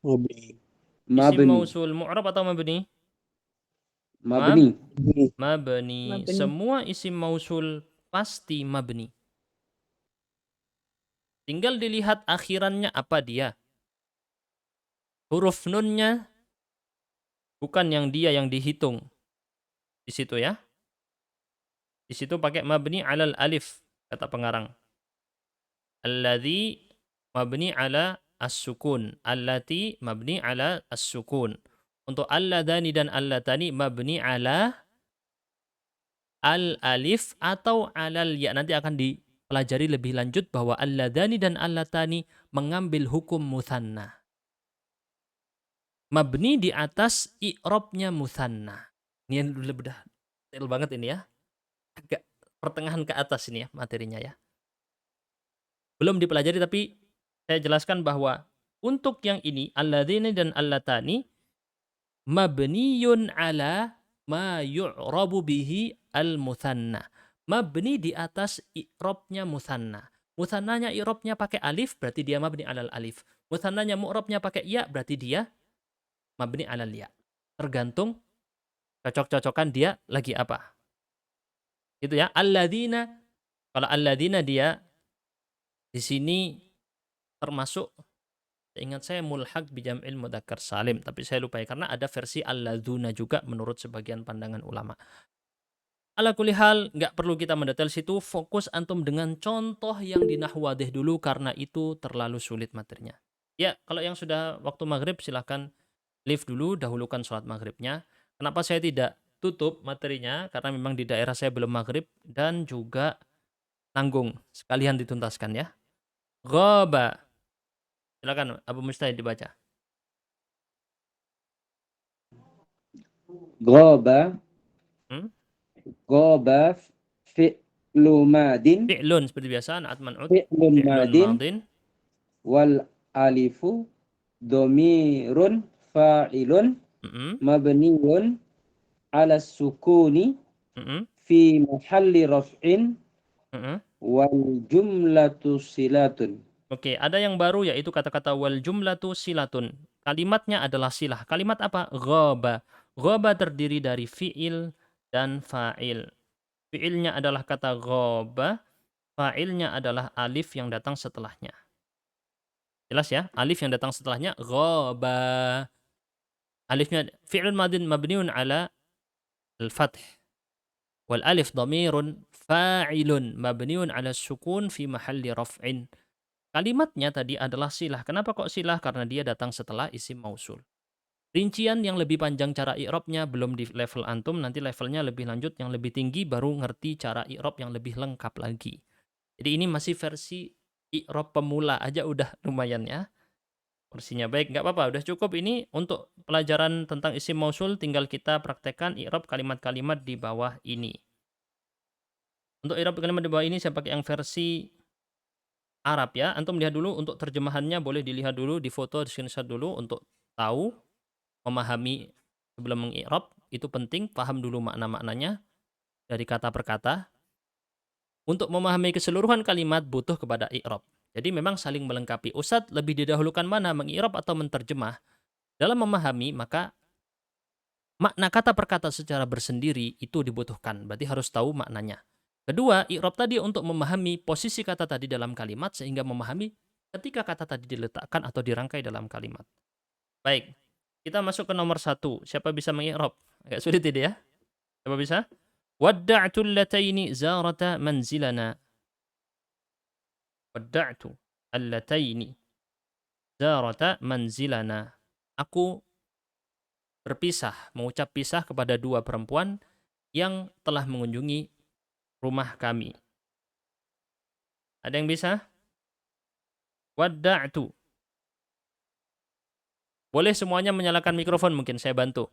Isim mausul mu'rab atau mabni? Mabni. Mabni. Semua isim mausul pasti mabni. Tinggal dilihat akhirannya apa dia. Huruf nunnya bukan yang dia yang dihitung. Di situ ya. Di situ pakai mabni alal alif, kata pengarang. Alladzi mabni ala as-sukun. Allati mabni ala as-sukun. Untuk alladhani dan allatani mabni ala al-alif atau alal ya. Nanti akan dipelajari lebih lanjut bahwa alladhani dan allatani mengambil hukum muthanna. Mabni di atas i'rabnya muthanna. Ini yang udah detail banget ini ya. Agak pertengahan ke atas ini ya materinya ya. Belum dipelajari tapi saya jelaskan bahwa untuk yang ini alladzina dan allatani mabniyun ala ma yu'rabu bihi al-muthanna. Mabni di atas i'rabnya muthanna. Muthannanya i'rabnya pakai alif berarti dia mabni alal alif. Muthannanya mu'rabnya pakai ya berarti dia mabni alal ya. Tergantung cocok-cocokan dia lagi apa. Gitu ya. Alladzina, kalau alladzina dia di sini termasuk, ingat saya mulhaq bi jam'il mudzakkar salim, tapi saya lupa ya karena ada versi alladzuna juga menurut sebagian pandangan ulama. Ala kulli hal, nggak perlu kita mendetail situ, fokus antum dengan contoh yang di nahwadih dulu karena itu terlalu sulit materinya. Ya, kalau yang sudah waktu maghrib silahkan leave dulu, dahulukan sholat maghribnya. Kenapa saya tidak tutup materinya? Karena memang di daerah saya belum maghrib dan juga tanggung. Sekalian dituntaskan ya. Ghaba. Silakan Abu Mustahid dibaca. Ghaba. Ghaba fi'lu madin, Fi'lun seperti biasa, na'at man'ut. fi'lun Fi'lun madin, madin. wal alifu domirun fa'ilun mabniun ala sukuni fi mahalli raf'in wal jumlatu silatun. Oke, ada yang baru yaitu kata-kata wal jumlatu silatun. Kalimatnya adalah silah. Kalimat apa? Ghaba. Ghaba terdiri dari fi'il dan fa'il. Fi'ilnya adalah kata ghaba, fa'ilnya adalah alif yang datang setelahnya. Jelas ya? Alif yang datang setelahnya ghaba. Alifnya fi'lun madin mabniun ala al-fath. Wal alif dhamirun fa'ilun mabniun ala sukun fi mahalli raf'in. Kalimatnya tadi adalah silah. Kenapa kok silah? Karena dia datang setelah isim mausul. Rincian yang lebih panjang cara i'rabnya belum di level antum, nanti levelnya lebih lanjut, yang lebih tinggi baru ngerti cara i'rab yang lebih lengkap lagi. Jadi ini masih versi i'rab pemula aja udah lumayan ya. Versinya baik, nggak apa-apa, udah cukup ini untuk pelajaran tentang isim mausul, tinggal kita praktekkan i'rab kalimat-kalimat di bawah ini. Untuk i'rab kalimat di bawah ini saya pakai yang versi Arab ya. Antum lihat dulu untuk terjemahannya, boleh dilihat dulu, di foto, di screenshot dulu untuk tahu, memahami sebelum mengi'rab. Itu penting, paham dulu makna-maknanya dari kata per kata. Untuk memahami keseluruhan kalimat butuh kepada i'rab. Jadi memang saling melengkapi. Ustadz lebih didahulukan mana, mengi'rab atau menterjemah? Dalam memahami, maka makna kata per kata secara bersendiri itu dibutuhkan. Berarti harus tahu maknanya. Kedua, i'rab tadi untuk memahami posisi kata tadi dalam kalimat sehingga memahami ketika kata tadi diletakkan atau dirangkai dalam kalimat. Baik, kita masuk ke nomor 1. Siapa bisa mengi'rab? Agak sulit ini ya. Siapa bisa? Wadda'tu allataini zarata manzilana. Wadda'tu allataini zarata manzilana. Aku berpisah, mengucap pisah kepada dua perempuan yang telah mengunjungi rumah kami. Ada yang bisa? Wadda'tu. Boleh semuanya menyalakan mikrofon, mungkin saya bantu.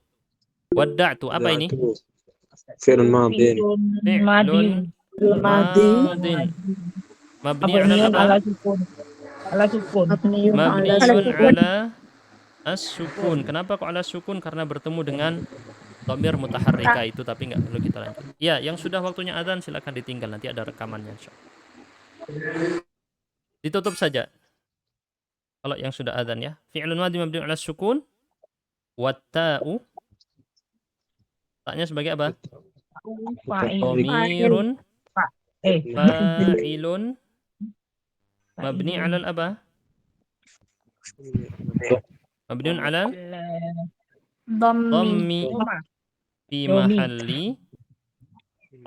Wadda'tu, apa ini? Fi'lun madin. Fi'lun madin. Mabniun ala sukun. Ala sukun. Mabniun ala as-sukun. Kenapa kok ala sukun? Karena bertemu dengan dhamir mutaharrika itu, tapi nggak perlu kita lanjut. Ya, yang sudah waktunya adzan silakan ditinggal, nanti ada rekamannya. Ditutup saja. Kalau yang sudah adzan ya. Fi'lun madhi mabniun ala sukun. Watta'u. Ta'nya sebagai apa? Dhamirun fa'ilun mabni ala apa? Mabniun ala dhammi fi mahalli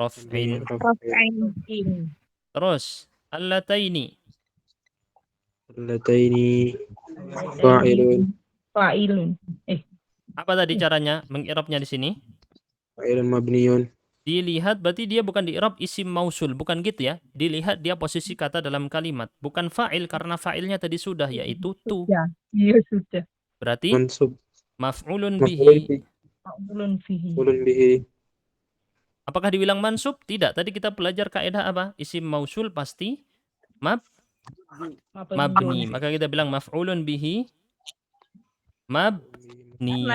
raf'in. Terus allataini Fa'ilun. apa tadi caranya mengi'rabnya di sini? Fa'ilun mabniun. Dilihat berarti dia bukan di'rab isim mausul, bukan gitu ya. Dilihat dia posisi kata dalam kalimat, bukan fa'il karena fa'ilnya tadi sudah yaitu tu. Iya sudah. Berarti Mansub. maf'ulun bihi. Maf'ulun bihi. Maf'ulun bihi. Apakah dibilang mansub? Tidak. Tadi kita belajar kaidah apa? Isim mausul pasti mabni. Maka kita bilang maf'ulun bihi mabni.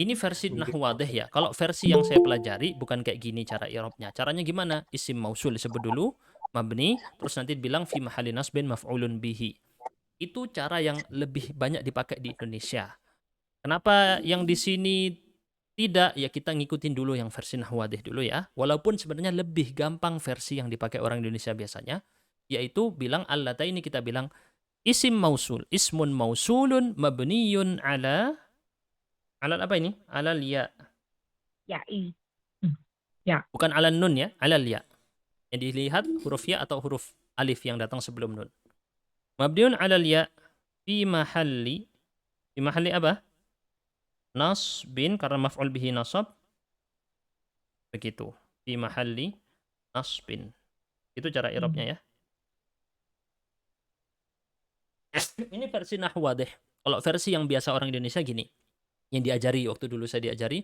Ini versi nahwu wadih ya. Kalau versi yang saya pelajari bukan kayak gini cara i'rabnya. Caranya gimana? Isim mausul disebut dulu, mabni, terus nanti bilang fi mahalli nasbin maf'ulun bihi. Itu cara yang lebih banyak dipakai di Indonesia. Kenapa yang di sini tidak? Ya kita ngikutin dulu yang versi nahwu wadih dulu ya. Walaupun sebenarnya lebih gampang versi yang dipakai orang Indonesia biasanya, yaitu bilang allataini, kita bilang isim mausul, ismun mausulun mabniyun ala apa ini? Alal ya. Ya'i. Ya. Bukan alal nun ya, alal ya. Yang dilihat huruf ya atau huruf alif yang datang sebelum nun. Mabniun alal ya fi mahalli apa? Nasbin, karena maf'ul bihi nasab. Begitu. Fi mahalli nasbin. Itu cara i'rabnya ya. Ini versi nahwu wadih. Kalau versi yang biasa orang Indonesia gini. Yang diajari waktu dulu saya diajari,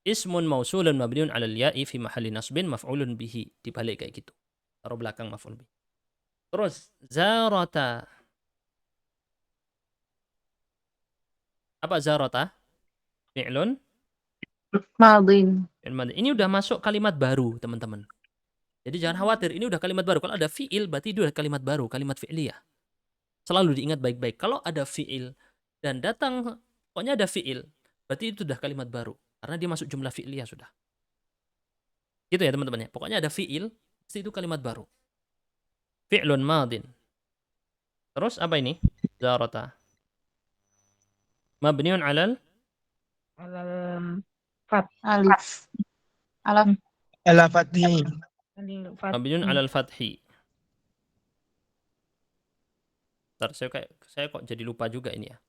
Ismun mausulun mabniun 'alal ya'i fi mahalli nasbin maf'ulun bihi. Dibalik kayak gitu. Taruh belakang maf'ul bihi. Terus zarata. Apa zarata? Fi'lun Madin. Ini udah masuk kalimat baru, teman-teman. Jadi jangan khawatir, ini udah kalimat baru. Kalau ada fi'il, berarti itu udah kalimat baru, kalimat fi'liyah. Selalu diingat baik-baik. Kalau ada fi'il dan datang, pokoknya ada fi'il, berarti itu udah kalimat baru. Karena dia masuk jumlah fi'liyah sudah. Gitu ya teman-teman ya. Pokoknya ada fi'il, pasti itu kalimat baru. Fi'lun madin. Terus apa ini? Zarata. Mabniun 'alal Alal fat. Alif. Alaf. Ala fathi. Alil Mabniun fathi. 'alal fathi. Ntar saya kok jadi lupa juga ini ya.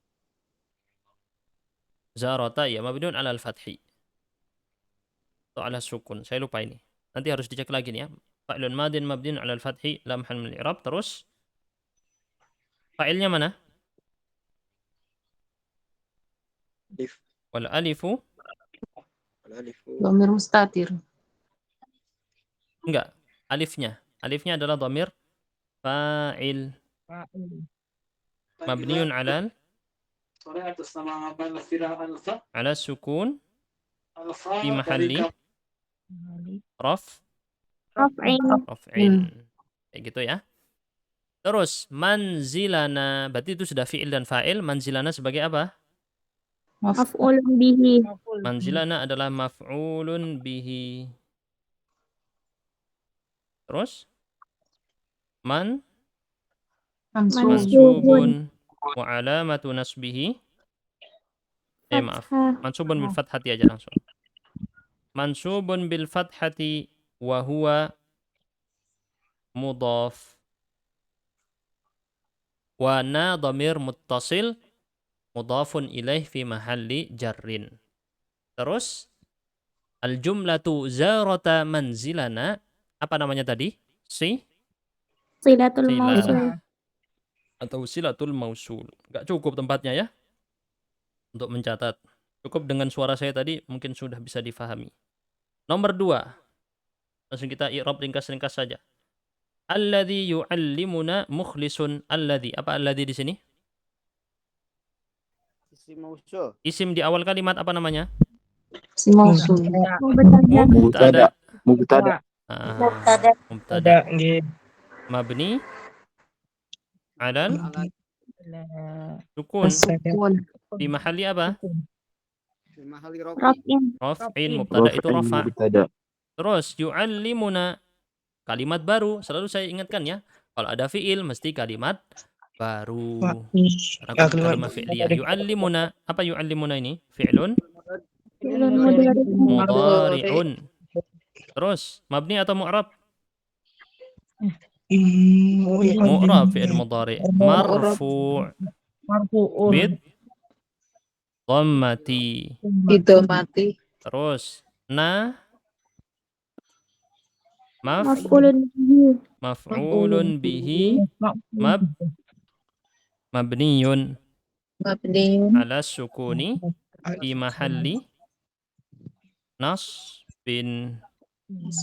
Zarata ya mabniun 'alal fathi. Atau 'ala sukun. Saya lupa ini. Nanti harus dicek lagi nih ya. Fa'ilun madin mabniun 'alal fathi lam hal min i'rab. Terus fa'ilnya mana? Alif. Wal alifu Alifu. Dhamir mustatir. enggak. Alifnya. Alifnya adalah dhamir fa'il Fa'il. mabniun 'alal ala sukun fi mahalli raf'in. Kayak gitu ya. Terus manzilana, berarti itu sudah fi'il dan fa'il. Manzilana sebagai apa? Maf'ulun bihi. Manzilana adalah maf'ulun bihi. Terus mansubun wa alamatu nasbihi. Maaf. Mansubun bil fathati aja langsung. Mansubun bil fathati wa huwa mudhaf. Wa na dhamir muttasil mudhafun ilaih fi mahalli jarrin. Terus al-jumlatu zarata manzilana, apa namanya tadi? Silatul Sila. mausul. Atau silatul mausul. Enggak cukup tempatnya ya untuk mencatat. Cukup dengan suara saya tadi mungkin sudah bisa difahami. Nomor 2. Langsung kita i'rab ringkas-ringkas saja. Alladzi yu'allimuna mukhlisun. Alladzi. Apa alladzi di sini? Isim mausul. Isim di awal kalimat apa namanya? Si mausul. Mubtada. Mubtada. Mubtada. Mubtada. Nggih. Mabni alal sukun. Sukun. Di mahalli apa? Fi mahalli raf'i. Raf'in. Raf'in. Mubtada itu rafa. Mubtada. Terus yu'allimuna, kalimat baru. Selalu saya ingatkan ya, kalau ada fi'il mesti kalimat baru. Karena kalimat fi'liyah. Yu'allimuna, apa yu'allimuna ini? Fi'lun mudhari'un. Terus mabni atau mu'rab? Mu'rab, fi'il mudhari'. Marfu' Marfu'un. bid dhammati. Itu mati. Terus maf'ulun bihi mabniyun ala sukuni fi mahalli nasbin.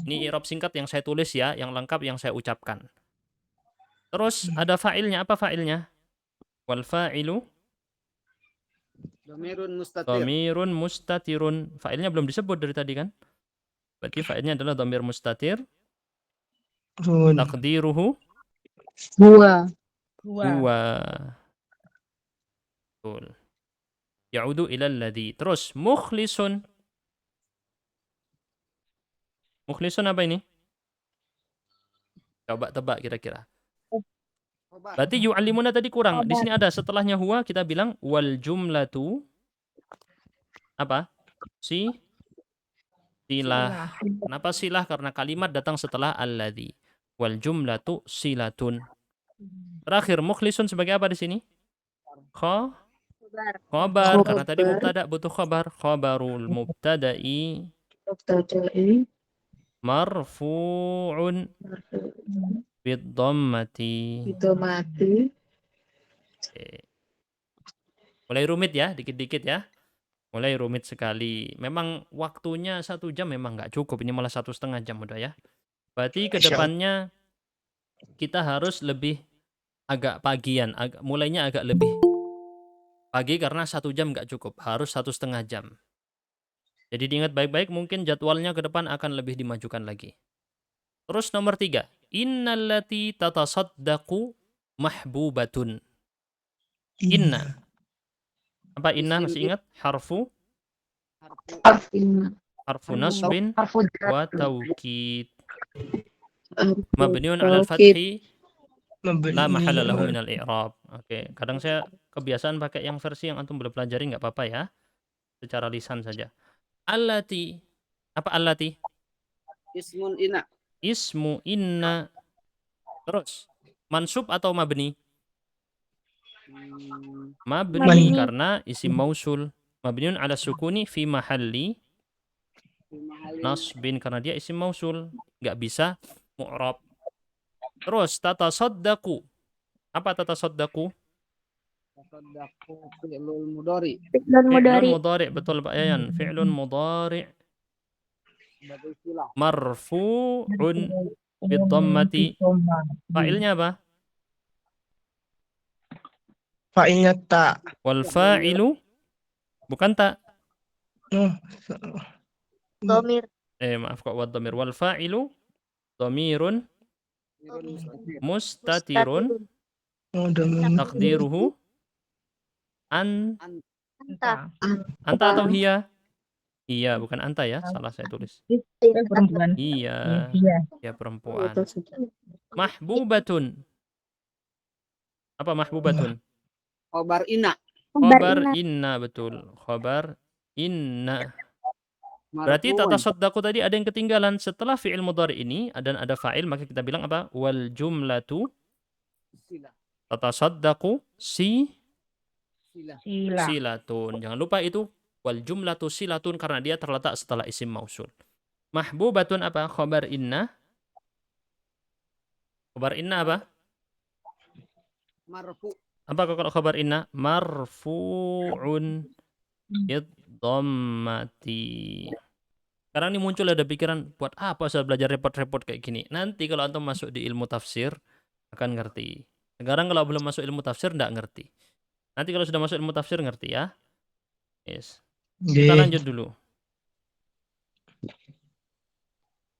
Ini i'rab singkat yang saya tulis ya, yang lengkap yang saya ucapkan. Terus ada fa'ilnya, apa fa'ilnya? Wal fa'ilu Dhamirun mustatir. dhamirun mustatirun. Fa'ilnya belum disebut dari tadi kan? Berarti fa'ilnya adalah dhamir mustatir. Taqdiruhu Huwa. huwa. Betul. Ya'udu ilal ladzi. Terus mukhlisun. Mukhlisun apa ini? Coba tebak kira-kira. Berarti yu'allimuna tadi kurang. Di sini ada setelahnya huwa kita bilang wal jumlatu apa? Silah. Kenapa silah? Karena kalimat datang setelah alladzi. Wal jumlatu silatun. Terakhir mukhlisun sebagai apa di sini? Khabar. Karena tadi mubtada butuh khabar. Khabarul mubtada'i marfu'un bid-dhammati. Itu mati. Oke. Mulai rumit ya, dikit-dikit ya. Mulai rumit sekali. Memang waktunya 1 jam memang nggak cukup. Ini malah 1,5 jam udah ya. Berarti ke depannya kita harus lebih agak pagian. Mulainya agak lebih pagi karena 1 jam nggak cukup. Harus 1,5 jam. Jadi diingat baik-baik, mungkin jadwalnya ke depan akan lebih dimajukan lagi. Terus nomor 3. Innallati tatasaddaqu mahbubatun. Inna. Apa inna masih ingat? Harfu nasbin wa taukid. Mabniun 'alal fathi la mahalla lahu minal i'rab. Oke, kadang saya kebiasaan pakai yang versi yang antum belum pelajari, nggak apa-apa ya. Secara lisan saja. Allati. Apa allati? Ismun ina. Ismu inna. Terus mansub atau mabni? Mabni karena isim mausul. Mabniun 'ala sukuni fi mahalli nasbin karena dia isim mausul, nggak bisa mu'rab. Terus tatasaddaqu. Apa tatasaddaqu? Tasaddaqu fi'lul mudhari. Fi'lun mudhari, betul Pak Yayan. Fi'lun mudhari Sebagai silah. marfu'un bidhammati. Fa'ilnya apa? Fa'ilnya ta. Wal fa'ilu bukan tak. Domir. Maaf kok wad dhamir. Wal fa'ilu dhamirun mustatirun taqdiruhu Anta. anta atau hiya? Iya, bukan anta ya. Salah saya tulis. Perempuan. Iya. Iya. Ya perempuan. Mahbubatun. Apa mahbubatun? Khobar ina. Khobar inna, betul. Khobar inna. Berarti tatasaddaqu tadi ada yang ketinggalan. Setelah fi'il mudhari ini dan ada fa'il, maka kita bilang apa? Wal jumlatu tatasaddaqu silatun. Jangan lupa itu wal jumlatu silatun karena dia terletak setelah isim mausul. Mahbubatun apa? Khobar inna. Khobar inna apa? Marfu. Apa kalau khobar inna? Marfu'un bidhammati. Sekarang ini muncul ada pikiran, buat apa saya belajar repot-repot kayak gini? Nanti kalau antum masuk di ilmu tafsir akan ngerti. Sekarang kalau belum masuk ilmu tafsir enggak ngerti. Nanti kalau sudah masuk ilmu tafsir ngerti ya. Yes. Kita lanjut dulu.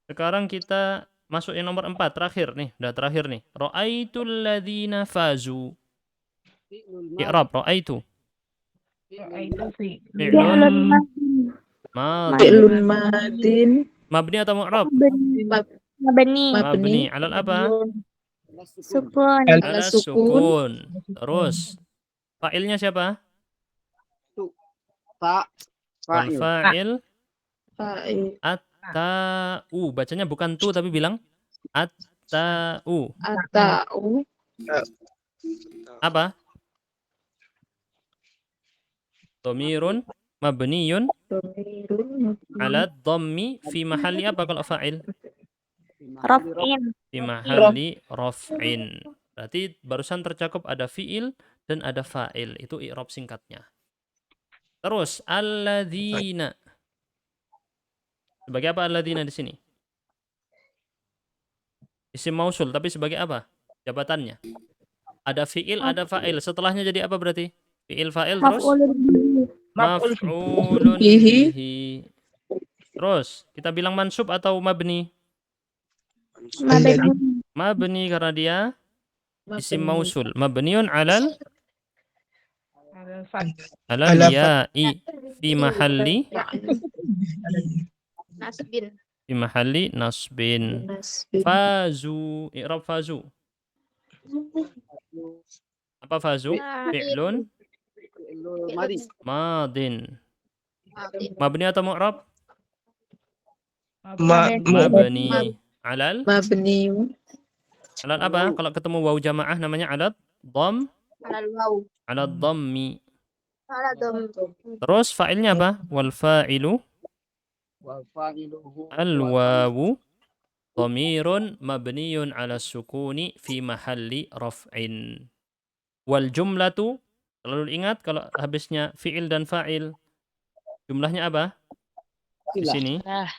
Sekarang kita masuk yang nomor 4 terakhir nih, udah terakhir nih. Ra'aitul ladzina fazu. I'rab ra'aitu. Fi'lun madin. Mabni atau mu'rab? Mabni. Alal apa? Sukun. Ala sukun. Terus fa'ilnya siapa? Ta. Wal fa'il Fa'il. at-ta'u. Bacanya bukan tu tapi bilang at-ta'u. Ata'u. Apa? Dhamirun mabniyun ala dhammi fi mahalli apa kalau fa'il? Raf'in. Fi mahalli raf'in. Berarti barusan tercakup ada fi'il dan ada fa'il. Itu i'rab singkatnya. Terus alladzina. Sebagai apa alladzina di sini? Isim mausul tapi sebagai apa? Jabatannya. Ada fi'il, ada fa'il. Setelahnya jadi apa berarti? Fi'il, fa'il terus maf'ulun bihi. Terus kita bilang mansub atau mabni? Mabni karena dia isim mausul. Mabniun alal ya'i fi mahalli Nasbin. fi mahalli nasbin. Fazu, i'rab fazu. Apa fazu? Fi'lun madin. Mabni atau mu'rab? Mabni. Alal? Mabni. Alal apa? Kalau ketemu waw jamaah namanya alal dham. Alal waw. Alal dhammi. Alal dom. Terus fa'ilnya apa? Wal fa'ilu al wawu dhamirun mabniyun ala sukuni fi mahalli raf'in. Wal jumlatu, selalu ingat kalau habisnya fi'il dan fa'il Jumlahnya apa? Di Silah. sini. Lah.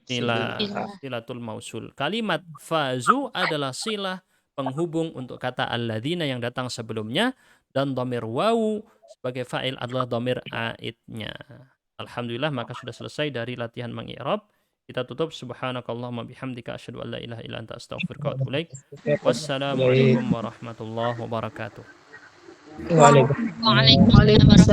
Silah. Silatul mausul. Kalimat fazu adalah silah penghubung untuk kata alladzina yang datang sebelumnya, dan dhamir wawu sebagai fa'il adalah dhamir aidnya. Alhamdulillah, maka sudah selesai dari latihan mengi'rab. Kita tutup. Subhanakallahumma bihamdika asyhadu an la ilaha illa anta astaghfiruka wa atubu ilaik. Wassalamualaikum warahmatullahi wabarakatuh. Waalaikumsalam. Waalaikumsalam warahmatullahi